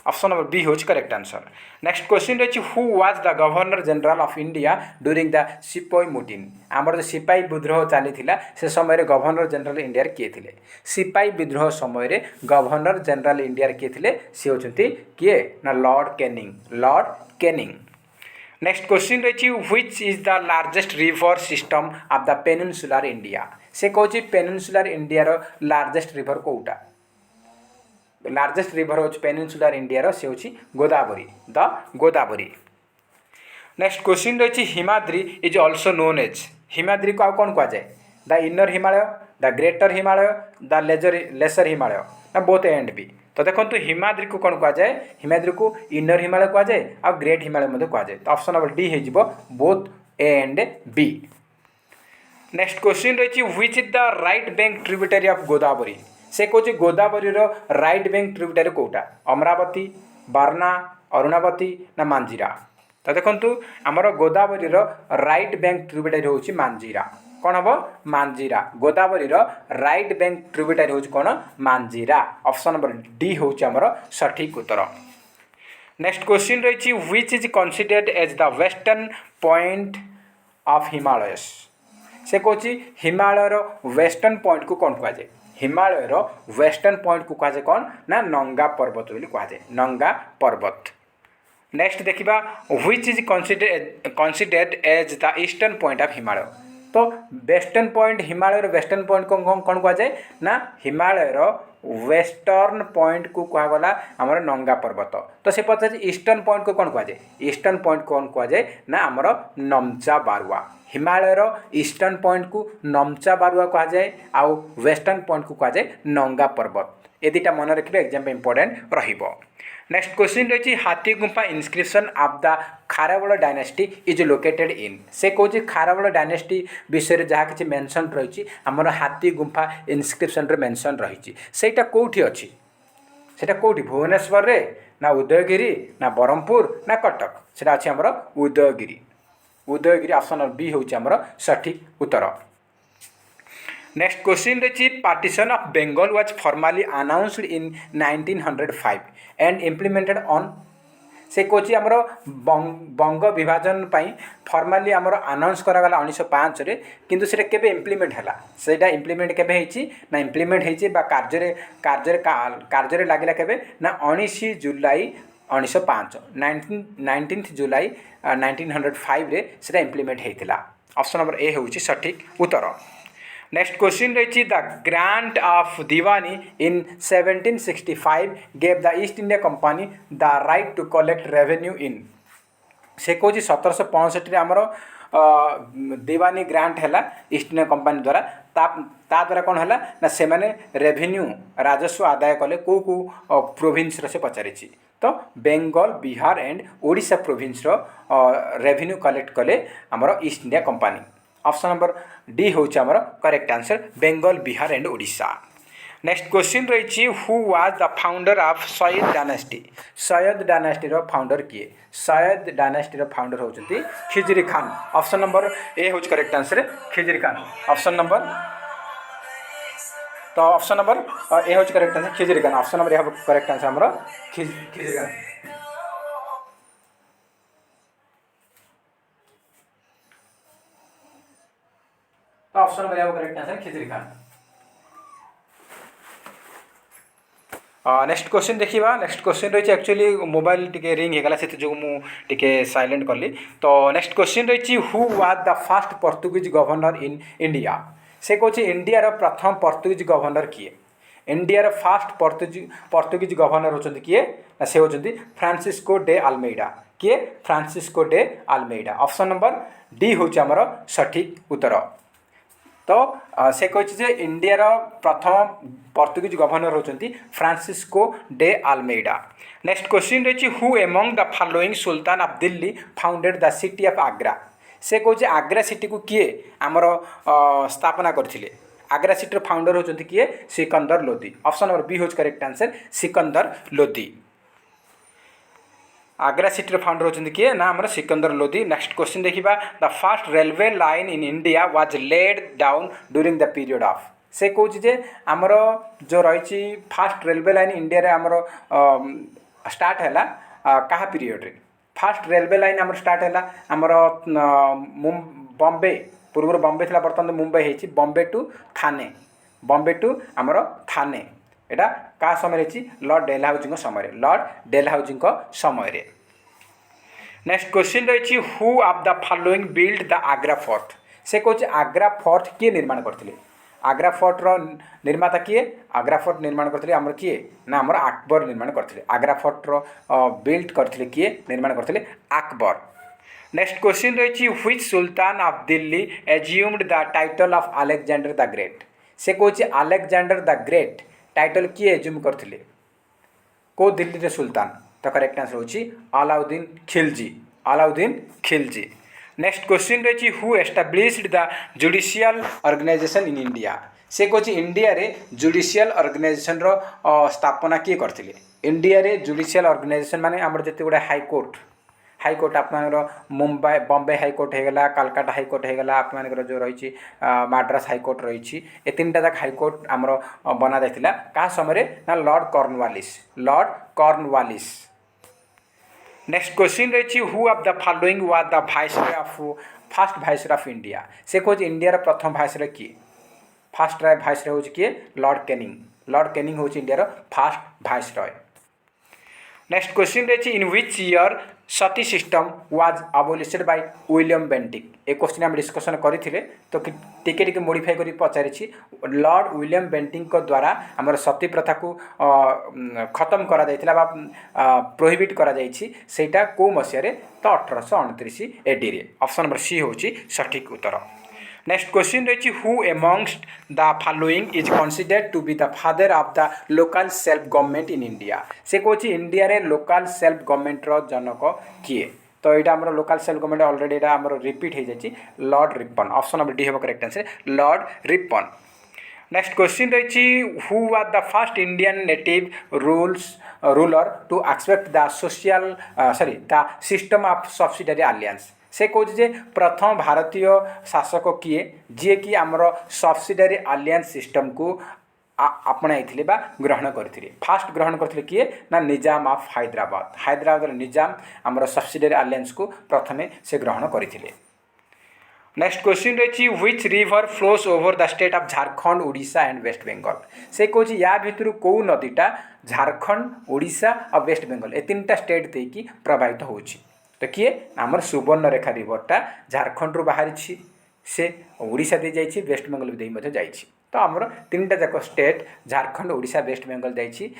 Speaker 1: option number B होच करेक्ट आंसर। नेक्स्ट क्वेश्चन रही who was the governor general of India during the सिपाही मुटिन आमर जो सिपाही विद्रोह चली से समय गवर्नर जनरल इंडिया किए थे सिपाही विद्रोह समय गवर्नर जनरल इंडिया किए थे सी होती किए ना लॉर्ड कैनिंग। नेक्स्ट क्वेश्चन रही which is the largest river system of the peninsular India से कहूँ पेनिनसुलर इंडिया लार्जेस्ट रिवर कौटा लार्जेस्ट रिवर हो पेनिनसुलर इंडिया से होची Godavari the Godavari. Next question रही Himadri is also known as Himadri को कौन कह जाए the inner Himalaya the greater Himalaya the lesser Himalaya ना बोथ एंड बी तो देखो हिमाद्री को कौन कह जाए हिमाद्री को इनर हिमालय कह जाए और ग्रेट हिमालय कह जाए तो ऑप्शन नंबर डी हो both A and B. Next question रही which is the right bank tributary of Godavari से कौन गोदावरी राइट बैंक ट्रिब्यूटरी कौटा अमरावती बारना अरुणावती ना मांजीरा तो देखो आमर गोदावरी राइट बैंक ट्रिब्यूटरी हूँ मांजीरा कौन हम Manjira Godavari right bank tributary हूँ कौन मांजीरा ऑप्शन नंबर डी हूँ आमर सठिक उत्तर नेक्स्ट क्वेश्चन रही which is considered as the western point of Himalayas से कौन हिमालयर वेस्टर्न पॉइंट को कौन कहुए हिमालयर वेस्टर्न पॉइंट को कहुए कौन ना नंगा पर्वत बोली कहुए नंगा पर्वत नेक्स्ट देखा which is considered as the eastern point of Himalaya तो western point Himalaya western point को कौन कहुए ना हिमालयर वेस्टर्न पॉइंट को कहगला आमर नंगा पर्वत तो से पचार ईस्टर्न पॉइंट को कौन कहुए ईस्टर्न पॉइंट कौन कहुए ना आमर नमचा बारुआ हिमालयर ईस्टर्न पॉइंट को नमचा बारुआ कहुए आउ वेस्टर्न पॉइंट को कहुए नंगा पर्वत ये दुटा मन रखिए एग्जाम इंपोर्टेंट रहिबो नेक्स्ट क्वेश्चन रही Hathigumpha inscription of the Kharavela dynasty is located in से कौन खारवल डायनेस्टी विषय जहाँ किसी मेंशन रही आमर हाथी गुंफा इनस्क्रिप्शन मेंशन रही सेटा कौटी अच्छी सेटा कौटी भुवनेश्वर रे ना उदयगिरी ना ब्रह्मपुर ना कटक सेटा अच्छी आमर उदयगिरी उदयगिरी ऑप्शन बी हूँ आमर सठिक उत्तर नेक्स्ट क्वेश्चन रही partition of Bengal was formally announced in 1905 and implemented on से कौन आमर बंग विभाजन फॉर्मली आमर अनाउंस करागला 1905 रे किंतु से केबे इम्प्लीमेंट है सेटा इम्प्लीमेंट केबे हेची ना इम्प्लीमेंट हेची बा कार्य लागिला केबे ना 19 जुलाई 1905 19 जुलाई 1905 रे सेटा इम्प्लीमेंट हेतिला ऑप्शन नंबर ए हूँ सठिक उत्तर नेक्स्ट क्वेश्चन रही the grant of Diwani in 1765 gave the East India Company the right to collect revenue in से कौन 1765 आमर दीवानी ग्रांट है ईस्ट इंडिया कंपनी द्वारा ता द्वारा कौन है ना से मैंने रेवेन्यू राजस्व आदाय कले कौ प्रोविंस से पचारि तो Bengal Bihar and Odisha province revenue collect कले आमर East India Company option number D हूँ आमर correct answer Bengal Bihar and Odisha next question रही who was the founder of Sayyid dynasty founder किए सैयद डायनेस्टी फाउंडर होती Khizr Khan option number A हूँ correct answer Khizr Khan option number तो option number A हूँ correct answer Khizr Khan option number A correct answer आमर Khijri Khan option number A correct answer Khizr Khan next question देखा next question रही actually mobile टिके ring होगा से जो मुझे साइलेंट कली तो नेक्स्ट क्वेश्चन रही who was the first Portuguese governor in India से कौन इंडिया प्रथम पोर्तुगीज गवर्नर किए इंडिया फर्स्ट पोर्तुगीज गवर्नर होती किए से होती फ्रांसिस्को डे आल्मेडा किए Francisco de Almeida option number D हूँ आमर सठिक उत्तर तो से कहे इंडिया प्रथम पोर्तुगीज गवर्नर होती Francisco de Almeida next question रही who among the following sultan of Delhi founded the city of Agra से कहे आग्रा सिटी को किए आमर स्थापना करथिले आग्रा सिटी फाउंडर होती किए Sikandar Lodi option number B हूँ correct answer Sikandar Lodi Agra city founder होती किए ना आमर सिकंदर लोदी नेक्स्ट क्वेश्चन देखा the first railway line in India was laid down during the period of से कौच जे आमर जो रही फास्ट रेलवे लाइन इंडिया रे आमर स्टार्ट है क्या पीरियड रे फास्ट रेलवे लाइन आमर स्टार्ट है आमर बॉम्बे पूर्व बॉम्बे थी बर्तमान मुंबई होती Bombay to Thane Bombay to आमर थाने एटा का समय लॉर्ड डेलहाउजी समय लॉर्ड डेलहाउजी समय नेक्स्ट क्वेश्चन रही who of the following build the Agra fort से कौन आग्रा फोर्ट किए निर्माण करते आग्रा फोर्ट निर्माता किए आग्रा फोर्ट निर्माण करते आमर किए ना आमर अकबर निर्माण करते आग्रा फोर्ट बिल्ड करते किए निर्माण करते अकबर नेक्स्ट क्वेश्चन रही which sultan of Delhi assumed the title of Alexander the great से कौन अलेक्जेंडर द ग्रेट टाइटल किए एज्यूम करते को दिल्ली रे सुल्तान तो करेक्ट आंसर होची अलाउद्दीन खिलजी नेक्स्ट क्वेश्चन रही who established the judicial organisation in India से कौन इंडिया रे जुडिशियल ऑर्गेनाइजेशन रो स्थापना किए करथिले इंडिया रे जुडिशियल ऑर्गेनाइजेशन माने हमर जते गुडा हाईकोर्ट आपनर मुंबई बॉम्बे हाईकोर्ट हेगला कलकत्ता हाईकोर्ट हेगला आपनर जो रही माड्रास हाईकोर्ट रही ए तीन टा हाईकोर्ट आमर बना जाइतिला का समय ना लॉर्ड कॉर्नवालिस नेक्स्ट क्वेश्चन रही who of the following was the viceroy of first viceroy of India से कौन इंडिया प्रथम वाइसरॉय किए फर्स्ट वाइसरॉय हो किए लॉर्ड कैनिंग हो India first viceroy next question रही in which year sati system was abolished by William Bentinck ए question हम डिस्कसन करते तो टिके मोडिफाई कर पचारि लॉर्ड विलियम बेंटिक द्वारा आमर सती प्रथा को खत्म करा प्रोहिबिट करा सेटा को मसीह तो 1829 एडी रे ऑप्शन नंबर सी हूँ सठिक उत्तर नेक्स्ट क्वेश्चन रही who amongst the following is considered to be the father of the local self government in India से कौन इंडिया रे लोकल सेल्फ गवर्नमेंट रो जनक किए तो यहाँ आम लोकल सेल्फ गवर्नमेंट ऑलरेडी आम रिपीट हो जाए Lord Ripon option number D हम correct answer Lord Ripon next question रही who was the first Indian native ruler to expect the social the system of subsidiary alliance से कौन जे प्रथम भारतीय शासक किए जी कि आमर सब्सिडरी अलायंस सिस्टम को अपनाई बा ग्रहण करथिले फास्ट ग्रहण करथिले किए ना निजाम ऑफ हैदराबाद निजाम आमर सब्सिडरी अलायंस को प्रथमे से ग्रहण करथिले नेक्स्ट क्वेश्चन रही which river flows over the state of Jharkhand Odisha and West Bengal से कौन या भितर कौ नदीटा झारखंड ओडिशा और वेस्ट बेंगल ए तीन टा स्टेट देकी प्रभावित होछि तो किए आमर सुवर्णरेखा रिवरटा झारखंड रू बाहरी से ओडिशा दे जाइए वेस्ट बेंगल भी जाइए तो आमर तीन टा जाक स्टेट झारखंड ओडिशा वेस्ट बेंगल जाइए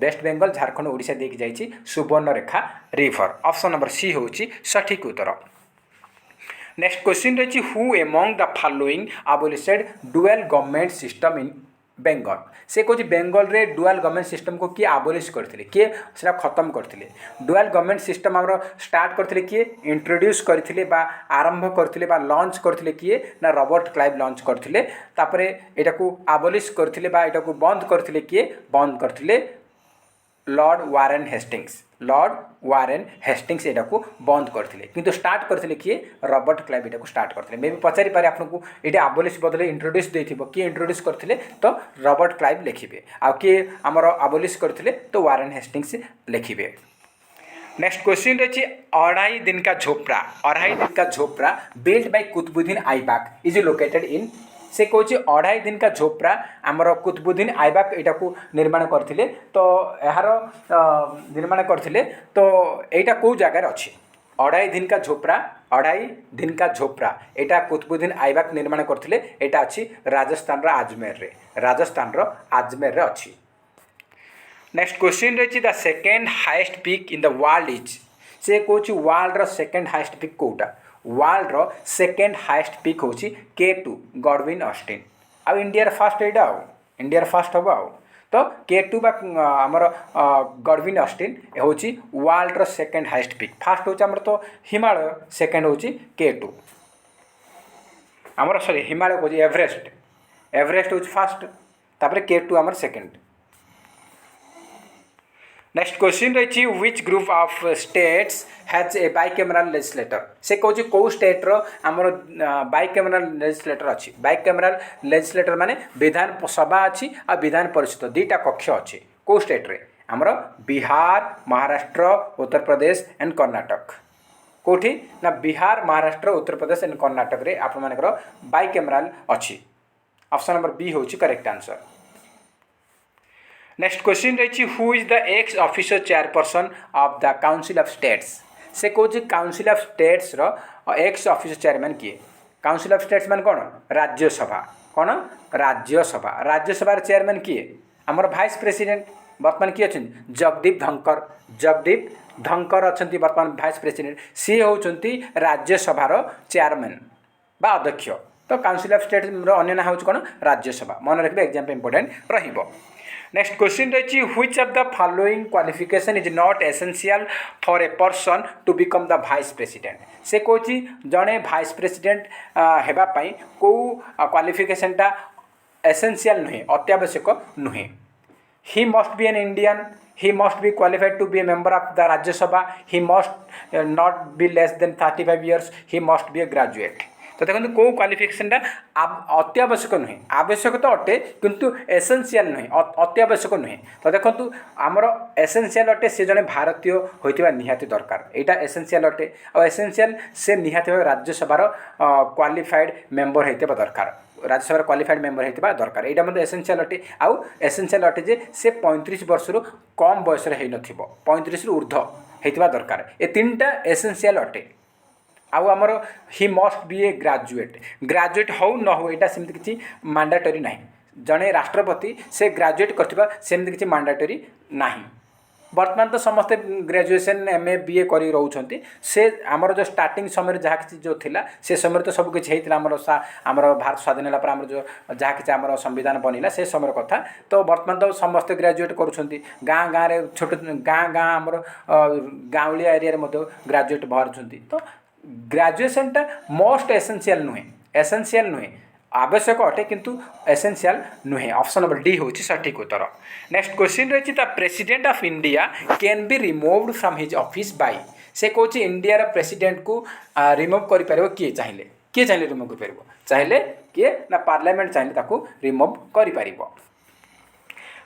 Speaker 1: वेस्ट बेंगल झारखंड ओडिशा देकी जाइए Subarnarekha river option number C हूँ सठिक उत्तर नेक्स्ट क्वेश्चन रही who among the following abolished dual government system in Bengal से कौन बेंगल रे डुअल गवर्नमेंट सिस्टम को किए आबोलिश करते किए से खत्म करते डुअल गवर्नमेंट सिस्टम आम स्टार्ट करते किए इंट्रोड्यूस करते आरंभ करते लॉन्च करते किए ना रॉबर्ट क्लाइव लॉन्च करते तापरे एटा को आबोलिश करते बंद करते किए बंद करते लॉर्ड वारेन हेस्टिंग्स एटा को बंद करते किंतु स्टार्ट करते किए रॉबर्ट क्लाइव एटा को स्टार्ट करते मे भी पचारि पारे आपको ये आबोलिश बदले इंट्रोड्यूस देथिबो किए इंट्रोड्यूस करते तो रॉबर्ट क्लाइव लिखिबे आ किए आमर आबोलिश करते तो वारेन हेस्टिंग्स लिखिबे नेक्स्ट क्वेश्चन रही Adhai Din Ka Jhonpra built by Qutbuddin Aibak is located in से कौन अढ़ाई दिन का झोपड़ा आमर कुतुबुद्दीन ऐबक यहाँ को निर्माण करते तो यार निर्माण करते तो यहाँ कौ जगार अच्छे अढ़ाई दिन का झोपड़ा यहाँ कुतुबुद्दीन ऐबक निर्माण करते यहाँ अच्छी राजस्थान आजमेर अच्छी नेक्स्ट क्वेश्चन रही the second highest peak in the world is से कौन वर्ल्ड सेकेंड हाईएस्ट पीक कौटा वर्ल्ड रो सेकेंड हाईएस्ट पीक हूँ K2 गॉडविन ऑस्टिन आ इंडिया फास्ट यहाँ इंडिया फास्ट हम आउ तो K2 आमर गॉडविन ऑस्टिन हूँ वर्ल्ड रो सेकेंड हाईएस्ट पीक फास्ट हूँ आमर तो हिमालय सेकेंड हूँ K2 आमर सॉरी हिमालय कौन एवरेस्ट हूँ फास्ट तापर K2 आमर सेकेंड नेक्स्ट क्वेश्चन रही which group of states has a bicameral legislator से कौन कौ स्टेट रो आमर बाइकैमरल लेजिस्लेटर अच्छी बाइकैमरल लेजिस्लेटर माने विधान सभा अच्छी और विधान परिषद दुईटा कक्ष अच्छी कौ स्टेट रे आमर बिहार महाराष्ट्र उत्तर प्रदेश एंड कर्नाटक कौटी ना बिहार महाराष्ट्र उत्तर प्रदेश एंड कर्नाटक रे आप मानकर बाइकैमरल अच्छी ऑप्शन नंबर बी हूँ करेक्ट आंसर नेक्स्ट क्वेश्चन रही who is the ex officer chairperson of the council of states से कौन काउंसिल ऑफ स्टेट्स रो एक्स ऑफिसर चेयरमैन किए काउंसिल ऑफ स्टेट्स मान कौन राज्यसभा चेयरमैन किए आमर वाइस प्रेसिडेंट बर्तमान किए अच्छे जगदीप धनकर अच्छा बर्तमान वाइस प्रेसिडेंट सी होती राज्यसभार चेयरमैन बा अध्यक्ष तो काउंसिल ऑफ स्टेट्स अन्य ना हूँ कौन राज्यसभा मन रखिए एग्जाम इंपोर्टेंट रहिबो नेक्स्ट क्वेश्चन रही which of the following qualification is not essential for a person to become the vice president से कौन जड़े वाइस प्रेसिडेंट होगापाई कौ क्वालिफिकेशनटा एसेंशियल नुहे अत्यावश्यक नुहे he must be an Indian he must be qualified to be a member of the Rajya Sabha he must not be less than 35 years he must be a graduate तो देखो कौ क्वालिफिकेशनटा अत्यावश्यक नुहे आवश्यक तो अटे किंतु एसेंशियल नुहे अत्यावश्यक नुहे तो देखो आमर एसेंशियल अटे से जड़े भारतीय होइतिबा निहाती दरकार यहाँ एसेंशियल अटे और एसेंशियल से निहाती भाव राज्यसभार क्वालिफाइड मेंबर होइतिबा दरकार राज्यसभा क्वालिफाइड मेंबर होइतिबा दरकार यहाँ मतलब एसेंशियल अटे आउ एसेंशियल अटे जे से 35 वर्ष रु कम बयस हो नथिबो 35 रु ऊर्ध्व होइतिबा दरकार ए तीनटा एसेंशियल अटे आउ आमर he must be A graduate हो न हो यहाँ सेमती किसी मैंडेटरी ना जड़े राष्ट्रपति से ग्राजुएट करथिबा सेमती किसी मैंडेटरी ना बर्तमान तो समस्ते ग्रेजुएशन MA BA करी रहउछंती से आमर जो स्टार्टिंग समय जहाँ किसी जो थिला से समय तो सब किसी होता आमर भारत स्वाधीन है आमर जो जहाँ किसी आमर संविधान बनिला से समय कथा तो बर्तमान तो समस्ते ग्रेजुएट करुँच गाँ गाँव में छोट गाँ आमर गाँवलिया एरिया ग्रेजुएट बाहर तो ग्रेजुएशनटा मोस्ट एसेंशियल नुहे आवश्यक अटे किंतु एसेंशियल नुहे ऑप्शन नंबर डी हूँ सठिक उत्तर नेक्स्ट क्वेश्चन रही the president of India can be removed from his office by से कौन इंडिया प्रेसिडेंट को रिमूव कर किए चाहिए रिमूव कर चाहिए किए ना पार्लियामेंट चाहिए रिमूव कर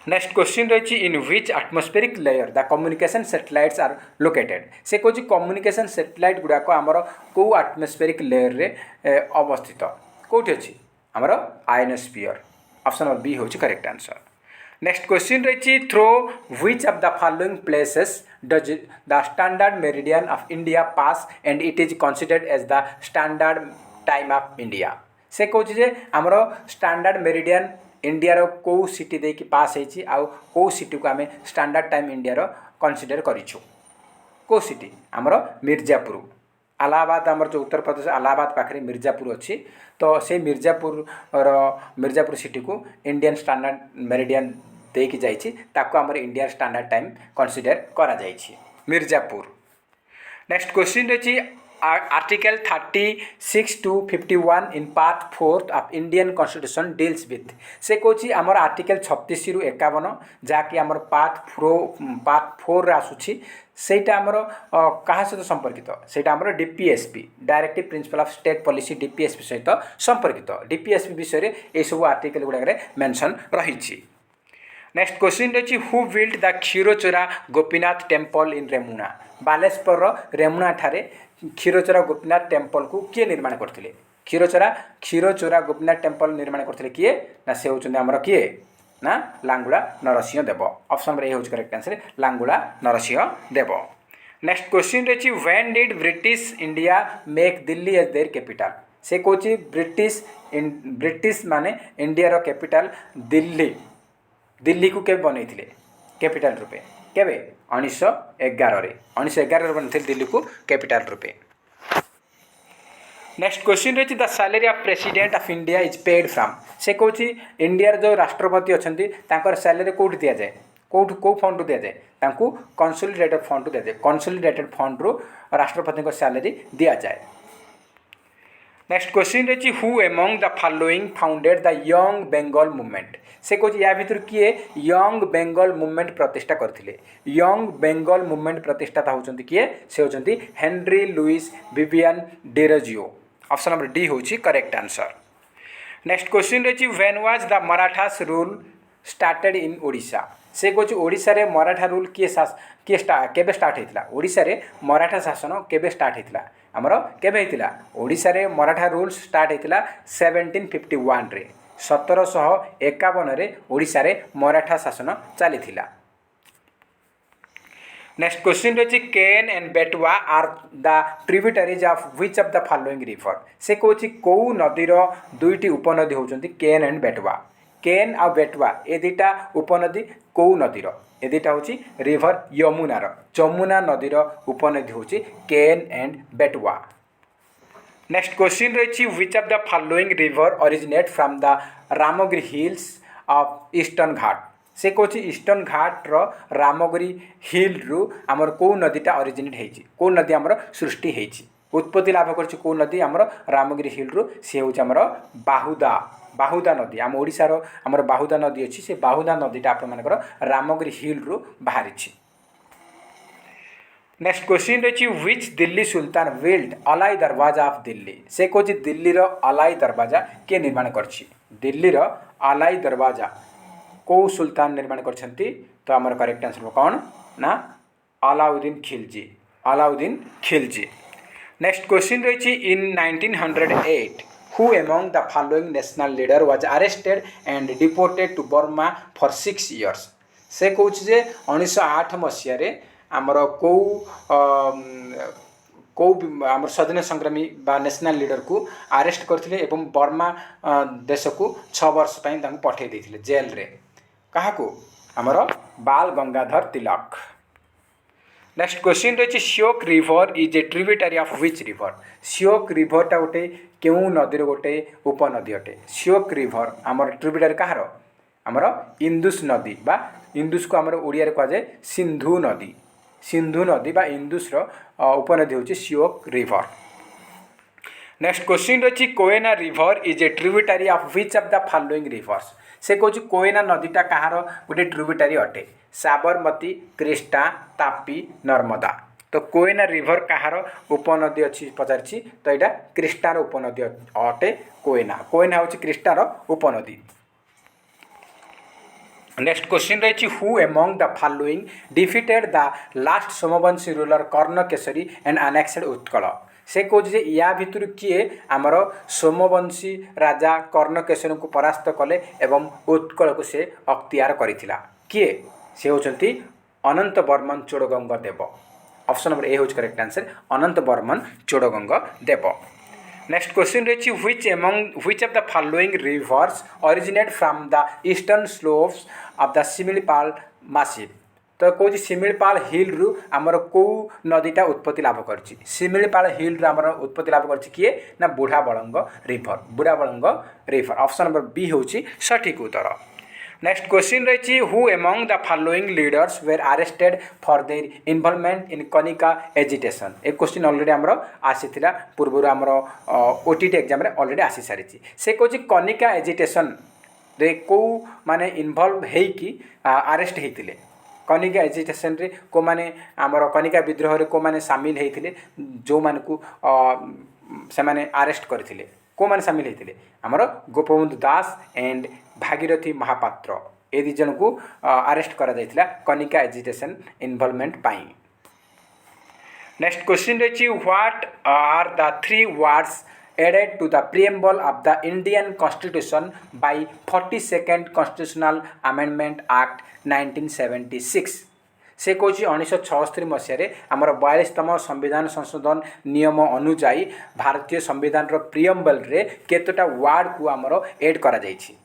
Speaker 1: नेक्स्ट क्वेश्चन रही in which atmospheric layer the communication satellites are located से कौन कम्युनिकेशन सैटेलाइट गुड़ाक आमर कौ एटमॉस्फेरिक लेयर रे अवस्थित कौटी अच्छी आमर आयनोस्फीयर ऑप्शन नंबर बी हूँ करेक्ट आंसर नेक्स्ट क्वेश्चन रही थ्रो which of the following places does the standard meridian of India pass and it is considered as the standard time of India से कौन जे आमर स्टैंडर्ड मेरिडियन इंडिया कौ city देकी pass होती आउ कौ सिटी को आम स्टैंडर्ड टाइम इंडिया कंसिडर करिछु कौ सिटी आमर मिर्जापुर इलाहाबाद आमर जो उत्तर प्रदेश इलाहाबाद पाखे मिर्जापुर अच्छी तो से मिर्जापुर सिटी को इंडियन स्टैंडर्ड मेरिडियन देकी जाइछि ताको आमर इंडियन स्टैंडर्ड टाइम कंसिडर करा जाइछि मिर्जापुर नेक्स्ट क्वेश्चन रही article 36 to 51 in part 4 of Indian constitution deals with से कौन आमर आर्टिकल 36 रु 51 जहाँकि आमर पार्ट 4 आसूची सेटा आमर क्या सहित संपर्कित सेटा आमर DPSP directive principle of state policy DPSP सहित संपर्कित DPSP विषय में ये सब आर्टिकल गुड़ाक मेंशन रही नेक्स्ट क्वेश्चन रही who build the Khirachora Gopinath temple in Remuna Baleswar Remuna ठारे क्षीरचोरा गोपीनाथ टेम्पल को किए निर्माण करते क्षीरचोरा गोपीनाथ टेम्पल निर्माण करते किए ना से होउछन्ती आमर किए ना Langula Narasimha Deva option number A हूँ correct answer Langula Narasimha Deva next question रही when did British India make Delhi as their capital से कौन ब्रिटिश माने इंडिया रो कैपिटल दिल्ली को केबे बनई कैपिटल रूपे केबे 1911 बनते दिल्ली को कैपिटल रूपे नेक्स्ट क्वेश्चन रही the salary of president of India is paid from से कौन इंडिया जो राष्ट्रपति अच्छा सैलरी कौट दि जाए कौ फंड दि जाए कंसोलिडेटेड फंड दि जाए कंसोलिडेटेड फंड रु राष्ट्रपति सैलरी दि जाए नेक्स्ट क्वेश्चन रही who among the following founded the young Bengal movement से कौन या भितर किए यंग बेंगल मूवमेंट प्रतिष्ठा करथिले यंग बेंगल मूवमेंट प्रतिष्ठाता होचंती किए से होचंती Henry Louis Vivian Derozio option number D हूँ करेक्ट आंसर नेक्स्ट क्वेश्चन रही when was the Marathas rule started in Odisha से कौन ओडिशा रे मराठा रूल किए केबे स्टार्ट होता ओडिशा रे मराठा शासन केबे स्टार्ट होता आमर केबे होता ओडिशा रे मराठा रूल स्टार्ट होता 1751 रे 1751 रे ओडिशा रे मराठा शासन चली नेक्स्ट क्वेश्चन रही Ken and Betwa are the tributaries of which of the following river से कौन कौ नदीर दुईटी उपनदी होती केन एंड बेटवा केन आ बेटवा ए दुईटा उपनदी कौ नदीर ए दुईटा हूँ रिवर यमुना नदीर उपनदी हूँ Ken and Betwa next question रही which of the following river originate from the Ramagiri hills of eastern Ghat से कौन ईस्टर्न घाट रो रामगिरी हिल रु आमर कौ नदीटा अरिजिनेट होती कौ नदी आमर सृष्टि होती उत्पत्ति लाभ कर कौ नदी आमर रामगिरी हिल रु सी हूँ आमर बाहुदा बाहुदा नदी आम ओडिशार आमर बाहुदा नदी अच्छी से बाहुदा नदीटा आपर रामगिरी हिल रु बाहरी। नेक्स्ट क्वेश्चन रही which Delhi sultan build Alai Darwaza of Delhi से कौन दिल्ली रो अलाई दरवाजा किए निर्माण करछि दिल्ली रो अलाई दरवाजा कौ सुल्तान निर्माण करछंती तो आमर करेक्ट आंसर कौन ना अलाउद्दीन खिलजी अलाउद्दीन खिलजी। नेक्स्ट क्वेश्चन रही इन 1908 who among the following national leader was arrested and deported to Burma for 6 years से कौन जे 1908 मसीह आमर कौ कौ आमर स्वाधीन संग्रामी बा नेशनल लीडर को अरेस्ट करथिले एवं बर्मा देश को 6 वर्ष पठे देथिले जेल रे कहा को आमर बाल गंगाधर तिलक। नेक्स्ट क्वेश्चन रही Shyok river is a tributary of which river Shyok रिवरटा गोटे क्यों नदी गोटे उपनदी अटे श्योक रिवर आमर ट्रिब्यूटरी कहार आमर इंदुस नदी बा इंदुस को आमर ओडिया कह जाए सिंधु नदी बा इंदुस उपनदी हूँ श्योक रिवर। नेक्स्ट क्वेश्चन रही Koyna river is a tributary of which of the following reverse से कौन कोयना नदीटा कहार गोटे ट्रिब्यूटरी अटे साबरमती कृष्णा तापी नर्मदा तो कोयना रिवर कहार उपनदी अच्छी पचारि तो यहाँ कृष्णार उपनदी अटे कोयना कोयना हूँ कृष्णार उपनदी। नेक्स्ट क्वेश्चन रही who among the following defeated the last Somavamshi ruler Karnakesari and annexed Utkal से कौन जे या भितर किए आमर सोमवंशी राजा कर्णकेशरी को परास्त कले एवं उत्कल को से अख्तियार करथिला किए से होचंती Ananta Barman Chodaganga Deva option number A हूँ correct answer Ananta Barman Chodaganga Deva. Next question रही which of the following rivers originate from the eastern slopes of the Similipal massif तो कौन शिमिलीपाल हिल रु आमर कौ नदीटा उत्पत्ति लाभ कर शिमिलीपाल हिल रु आमर उत्पत्ति लाभ कर किए ना Budhabalanga river option number B हूँ सठिक उत्तर। नेक्स्ट क्वेश्चन रही who among the following leaders were arrested for their involvement in Kanika agitation एक क्वेश्चन ऑलरेडी आमर आसीथिला पूर्व आमर ओटीटी एग्जाम रे ऑलरेडी आसी सारी से कौन कनिका एजिटेशन रे कौ माने इन्वॉल्व हेकी अरेस्ट होते कनिका एजिटेशन रे को माने आमर कनिका विद्रोह रे को माने सामिल होते जो मान को से माने अरेस्ट करथिले को माने सामिल होते आमर गोपबंधु दास एंड भागीरथी महापात्र ए दी जन को अरेस्ट करा जायतिला कनिका एजिटेशन इन्वॉल्वमेंट पाई। नेक्स्ट क्वेश्चन रही what are the 3 words added to the preamble of the Indian constitution by 42nd constitutional amendment act 1976 से कौन 1976 मसीह आमर 42तम संविधान संशोधन नियम अनुजाई भारतीय संविधान प्रिएम्बल रे केतोटा वार्ड को आमर एड करा जायछि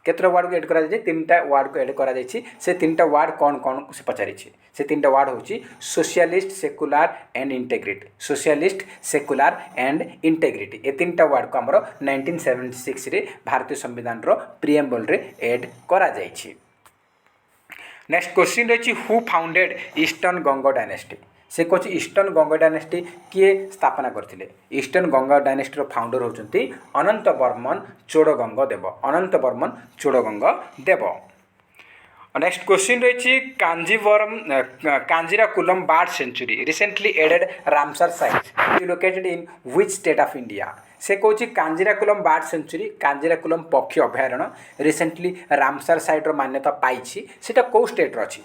Speaker 1: केतोटा वार्ड को एड करा जायछि 3टा वार्ड को एड करा जायछि से 3टा वार्ड कौन कौन से पचारि से 3टा वार्ड होछि socialist secular and integrity socialist secular and integrity ए 3टा वार्ड को आमर 1976 रे भारतीय संविधान प्रिएम्बल रे एड करा जायछि। नेक्स्ट क्वेश्चन रही who founded eastern Ganga dynasty से कौन ईस्टर्न गंगा डायनेस्टी किए स्थापना करथिले ईस्टर्न गंगा डायनेस्टी फाउंडर होचंती अनंत बर्मन चोड़गंग देव अनंत बर्मन चोड़गंग देव। नेक्स्ट क्वेश्चन रही Kanjirakulam bird sanctuary recently added Ramsar site located in which state of India से कौन कांजीराकुलम बर्ड सेंचुरी कांजीराकुलम पक्षी अभयारण्य रिसेंटली रामसर साइट मान्यता पाई सेटा कौ स्टेट अच्छी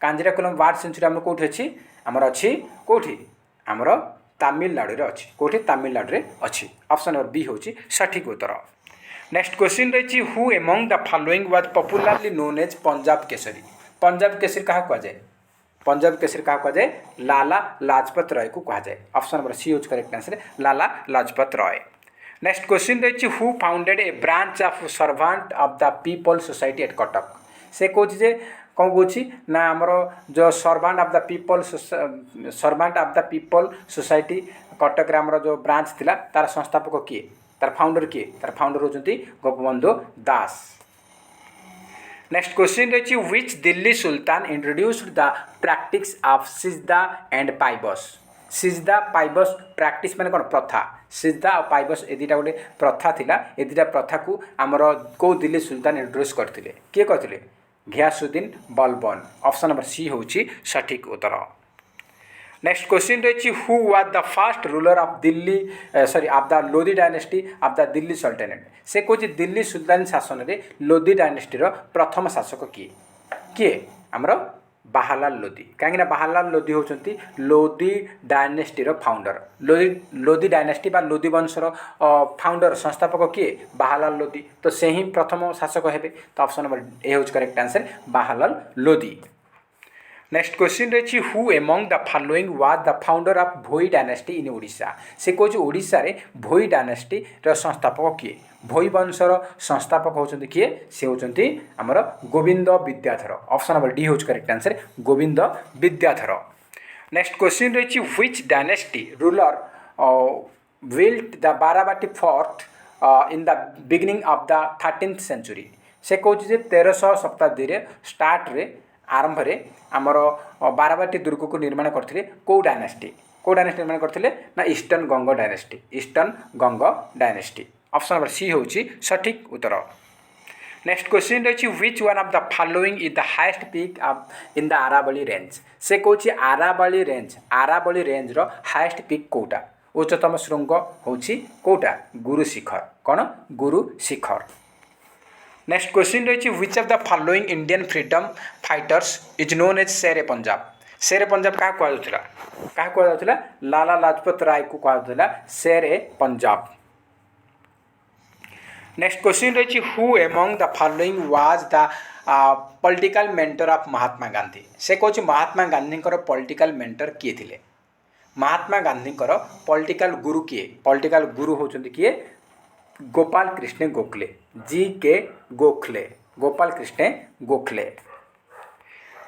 Speaker 1: कांजीराकुलम बर्ड सेंचुरी आम कौटी अच्छी आमर अच्छी कौटी आमर तमिलनाडु रे अच्छी कौटी तमिलनाडु रे अच्छी ऑप्शन नंबर बी हूँ सठिक उत्तर। नेक्स्ट क्वेश्चन रही who among the following was popularly known as Punjab Kesari क्या कहुए पंजाब केसरी क्या कहुए लाला लाजपत राय को कहुए ऑप्शन नंबर सी हूँ correct answer Lala Lajpat Rai. Next question रही who founded A branch of servant of the people society at Cuttack से कौन जे कौन कौन ना आमर जो servant of the people society Cuttack आमर जो ब्रांच थिला तार संस्थापक किए तार फाउंडर किए तार फाउंडर होचंती गोपबंधु दास। नेक्स्ट क्वेश्चन रही which Delhi sultan introduced the practice of sijda and paibos. Sijda paibos practice माने कौन प्रथा सिजदा और पाइबस ए दुटा गोटे प्रथा थिला ए दुटा प्रथा को आमर को दिल्ली सुल्तान इंट्रोड्यूस करथिले किए करथिले Ghiyasuddin Balban. Option number C होची सठिक उत्तर। नेक्स्ट क्वेश्चन रही who was the first ruler of Delhi sorry of the Lodi dynasty of the Delhi sultanate. से कौन दिल्ली सुल्तान शासन में लोधी डायनेस्टीर प्रथम शासक किए किए आमर बाहालाल लोधी कहीं बाहालाल लोधी होती लोधी डायनेस्टीर फाउंडर लोधी डायनेस्टी बा लोधी वंशर फाउंडर संस्थापक किए बाहालाल लोधी तो से ही प्रथम शासक हेबे। तो ऑप्शन नंबर ए हूँ correct answer Bahlul Lodi. Next question रही who among the following was the founder of Bhoi dynasty in Odisha. से कौन ओडिशा रे भोई डायनेस्टी संस्थापक किए भोई वंशर संस्थापक होती किए से होती आमर Govind Vidyadhar. Option number D हूँ correct answer Govind Vidyadhar. Next question रही which dynasty ruler built the Barabati fort in the beginning of the 13th century. से कौन 1300 शताब्दी स्टार्ट रे आरंभ रे आमर बाराबाटी दुर्ग को निर्माण करथिले को डायनेस्टी निर्माण करथिले ना eastern Ganga dynasty eastern Ganga dynasty. Option number C होची सठिक उत्तर। नेक्स्ट क्वेश्चन रही which one of the following is the highest peak in the Aravalli range. से कौन आरावली रेंज रो हाईएस्ट पीक कोटा उच्चतम शृंग होची कोटा गुरु शिखर कौन गुरु शिखर। नेक्स्ट क्वेश्चन रही which of the following Indian freedom fighters is known as Shere Punjab. शेरे पंजाब क्या कहला लाला लाजपत राय को कहला शेरे पंजाब। नेक्स्ट क्वेश्चन रही who among the following was the political mentor of Mahatma Gandhi. से कौन महात्मा गांधी पॉलिटिकल मेंटर किए थे महात्मा गांधी पॉलिटिकल गुरु किए पॉलिटिकल गुरु होचंती किए Gopal Krishna Gokhale G K. Gokhale Gopal Krishna Gokhale.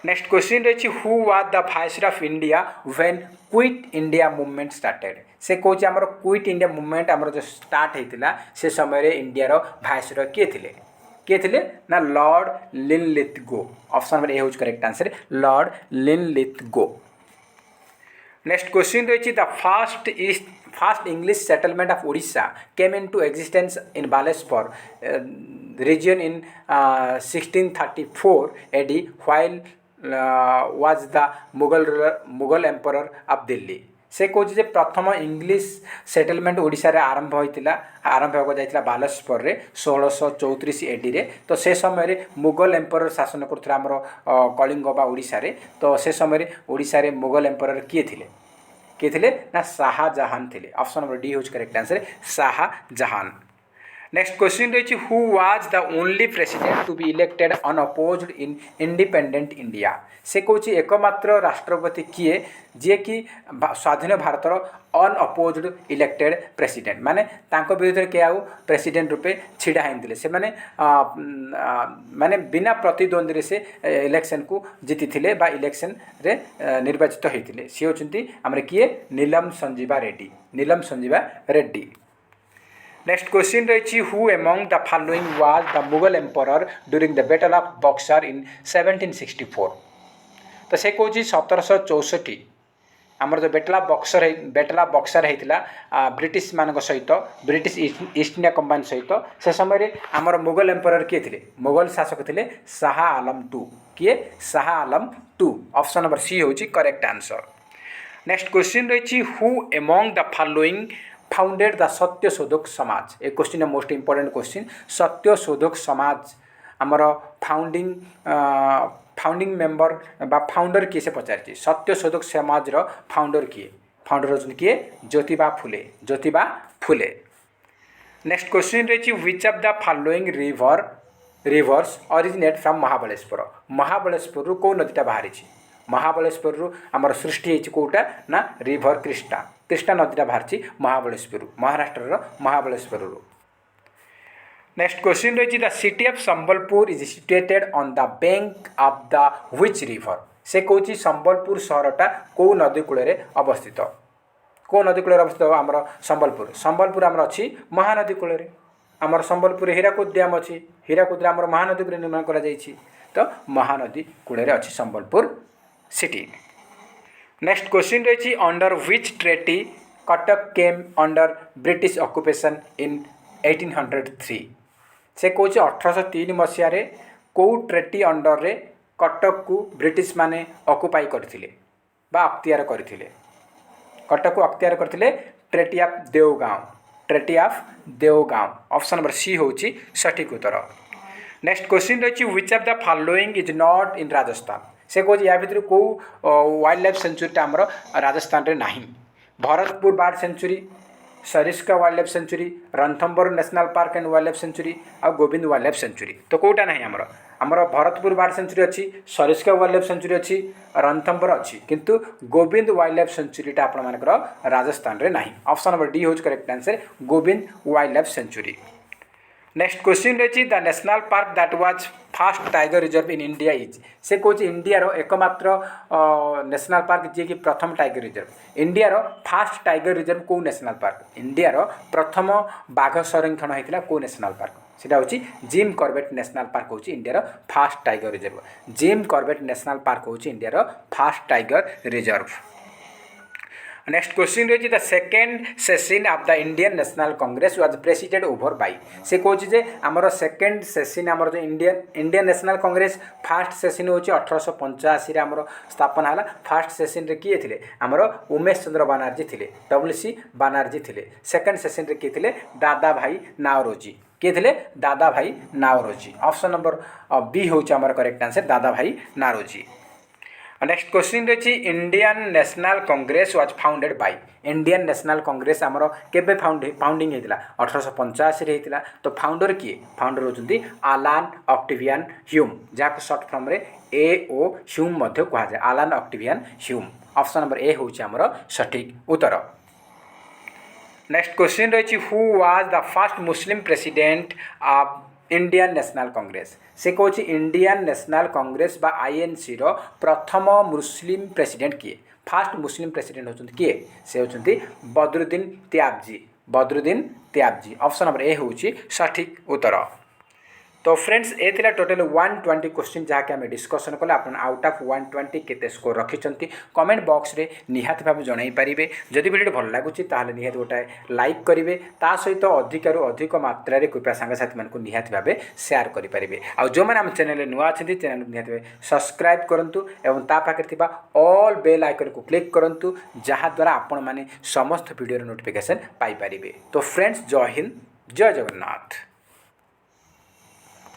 Speaker 1: Next question रही who was the viceroy of India when quit India movement started. से कौन आमर क्विट इंडिया मूवमेंट आमर जो स्टार्ट होता से समय इंडिया वाइसरॉय किए थे ना lord Linlithgow. Option number A हूँ correct answer lord Linlithgow. Next question रही the first English settlement of Odisha came into existence in Baleshpur region in 1634 AD while was the Mughal emperor of Delhi। से कौन प्रथम English settlement Odisha रे आरंभ होता बालेश्वर रे 1634 AD रे। तो से समय मुगल एम्परर शासन करथिला हमर कलिंग बा ओडिशा रे। तो से समय ओडिशा रे मुगल एम्परर किए थे ना शाहजहां थे। ऑप्शन नंबर डी हूँ correct answer Shahjahan. Next question रही who was the only president to be elected unopposed in independent India. से कौन एकमात्र राष्ट्रपति किए जी कि स्वाधीन भारतर अनअपोज्ड इलेक्टेड प्रेसिडेंट माने तांको विरुद्ध के आउ प्रेसिडेंट रूपे छिड़ा होते से माने बिना प्रतिद्वंदी से इलेक्शन को जीति थे बा इलेक्शन रे निर्वाचित होते सी होती आमर किए नीलम संजीवा रेड्डी। नेक्स्ट क्वेश्चन रही who among the following was the Mughal emperor during the battle of Buxar in 1764। तो से कौन 1764 आमर जो बैटल ऑफ बक्सर होता ब्रिटिश मान सहित ब्रिटिश ईस्ट इंडिया कंपानी सहित से समय आमर मुगल एम्परर किए थे मुगल शासक थे शाह आलम टू किए Shah Alam two. Option number C हूँ करेक्ट आंसर। नेक्स्ट क्वेश्चन रही who among the following founded the Satyashodhak Samaj. ए question most important question Satyashodhak Samaj आमर फाउंडिंग मेंबर बा फाउंडर किए से पचार सत्यशोधक समाज रो फाउंडर होती किए ज्योतिबा फुले। नेक्स्ट क्वेश्चन रही which of the following rivers originate from Mahabaleshwar रु कौ नदीटा बाहरी महाबलेश्वर रु आमर सृष्टि होता ना रिभर कृष्णा नदीटा बाहरी महाबलेश्वर महाराष्ट्र महाबलेश्वर। नेक्स्ट क्वेश्चन रही the city of Sambalpur is situated on the bank of the which river. से कौन संबलपुर सहरटा कौ नदी कूल अवस्थित आमर संबलपुर आमर अच्छी महानदी कूल आमर संबलपुर हीराकुद डैम अच्छी हीराकुद आमर महानदी पर निर्माण करा जाइछि तो महानदी कूड़े अच्छी संबलपुर सिटी। नेक्स्ट क्वेश्चन रही under which treaty Cuttack came under British occupation in 1803 से कौच 1803 मसीह कौ ट्रेटी अंडर रे कटक को ब्रिटिश माने ऑक्युपाई करथिले बा अख्तियार करथिले कटक को अख्तियार करथिले treaty of Deogaon option number C होची सठिक उत्तर। नेक्स्ट क्वेश्चन रही which of the following is not in Rajasthan से कौच या भितर कौ वाइल्ड लाइफ सेंचुरीटा आमर राजस्थान रे नाही Bharatpur bird sanctuary Sariska wild life century Ranthambore national park and wild life century और गोविंद वाइल्ड लाइफ सेंचुरी तो कौटा ना आमर भरतपुर बर्ड सेंचुरी अच्छी सरिस्का वाइल्ड लाइफ सेंचुरी अच्छी रणथंबोर अच्छी किंतु गोविंद वाइल्ड लाइफ सेंचुरीटा आपर राजस्थान रे नाही ऑप्शन नंबर डी होज correct answer Govind wild life sanctuary. Next question रही the national park that was first tiger reserve in India is से कौच इंडिया एकमात्र नेशनल पार्क जी कि प्रथम tiger reserve India first tiger reserve कौ नेशनल पार्क इंडिया प्रथम बाघ संरक्षण होता कौ नेशनल पार्क सेटा होची जिम कॉर्बेट नेशनल पार्क होची India first tiger reserve Jim Corbett national park होची India first tiger reserve. Next question रही the second session of the Indian National Congress was presided over by से कौच जे आमर second session आमर जो Indian National Congress first session होची 1885 आमर स्थापना है फास्ट सेशन रे किए थिले आमर उमेश चंद्र बनर्जी थिले WC बनर्जी थिले सेकेंड सेशन रे किए थिले दादा भाई नावरोजी किए थिले दादा भाई नावरोजी ऑप्शन नंबर बी होची आमर करेक्ट आंसर दादा भाई नावरोजी। नेक्स्ट क्वेश्चन रही Indian National Congress was founded by Indian National Congress आमर केबे फाउंडिंग होता 1885 होता तो फाउंडर किए फाउंडर होती आलान ऑक्टेवियन ह्यूम जहाँ सर्ट फॉर्म रे AO ह्यूम कह जाए Allan Octavian Hume option number A होची आमर सठिक उत्तर। नेक्स्ट क्वेश्चन रही who was the first Muslim president of Indian National Congress से कौच इंडियन नेशनल कांग्रेस बा INC रो प्रथम मुस्लिम प्रेसिडेंट किए फास्ट मुस्लिम प्रेसिडेंट होचंती किए से होचंती Badruddin Tyabji option number A होची सठिक उत्तर। तो फ्रेंड्स ए थिला टोटल 120 क्वेश्चन जहाँ कि आम डिस्कसन कले आप आउट ऑफ 120 केते स्कोर रखिंट कमेंट बॉक्स रे निहाती भाव जन पारे जदि वीडियो भल लगुच निहाती गोटे लाइक करेंगे ता सहित अधिकरू अधिक मात्रा कृपया सांगसाथी मानक निहाती भाव सेयार करेंगे आ जो मैंने आम चैनल नुआ अच्छे चैनल निहाती भाव सब्सक्राइब करूँ और ता पाखे ऑल बेल आइकन को क्लिक करूँ जहाँद्वारा आपण मैंने समस्त वीडियो नोटिफिकेशन पाइपर। तो फ्रेंड्स जय हिंद जय जगन्नाथ।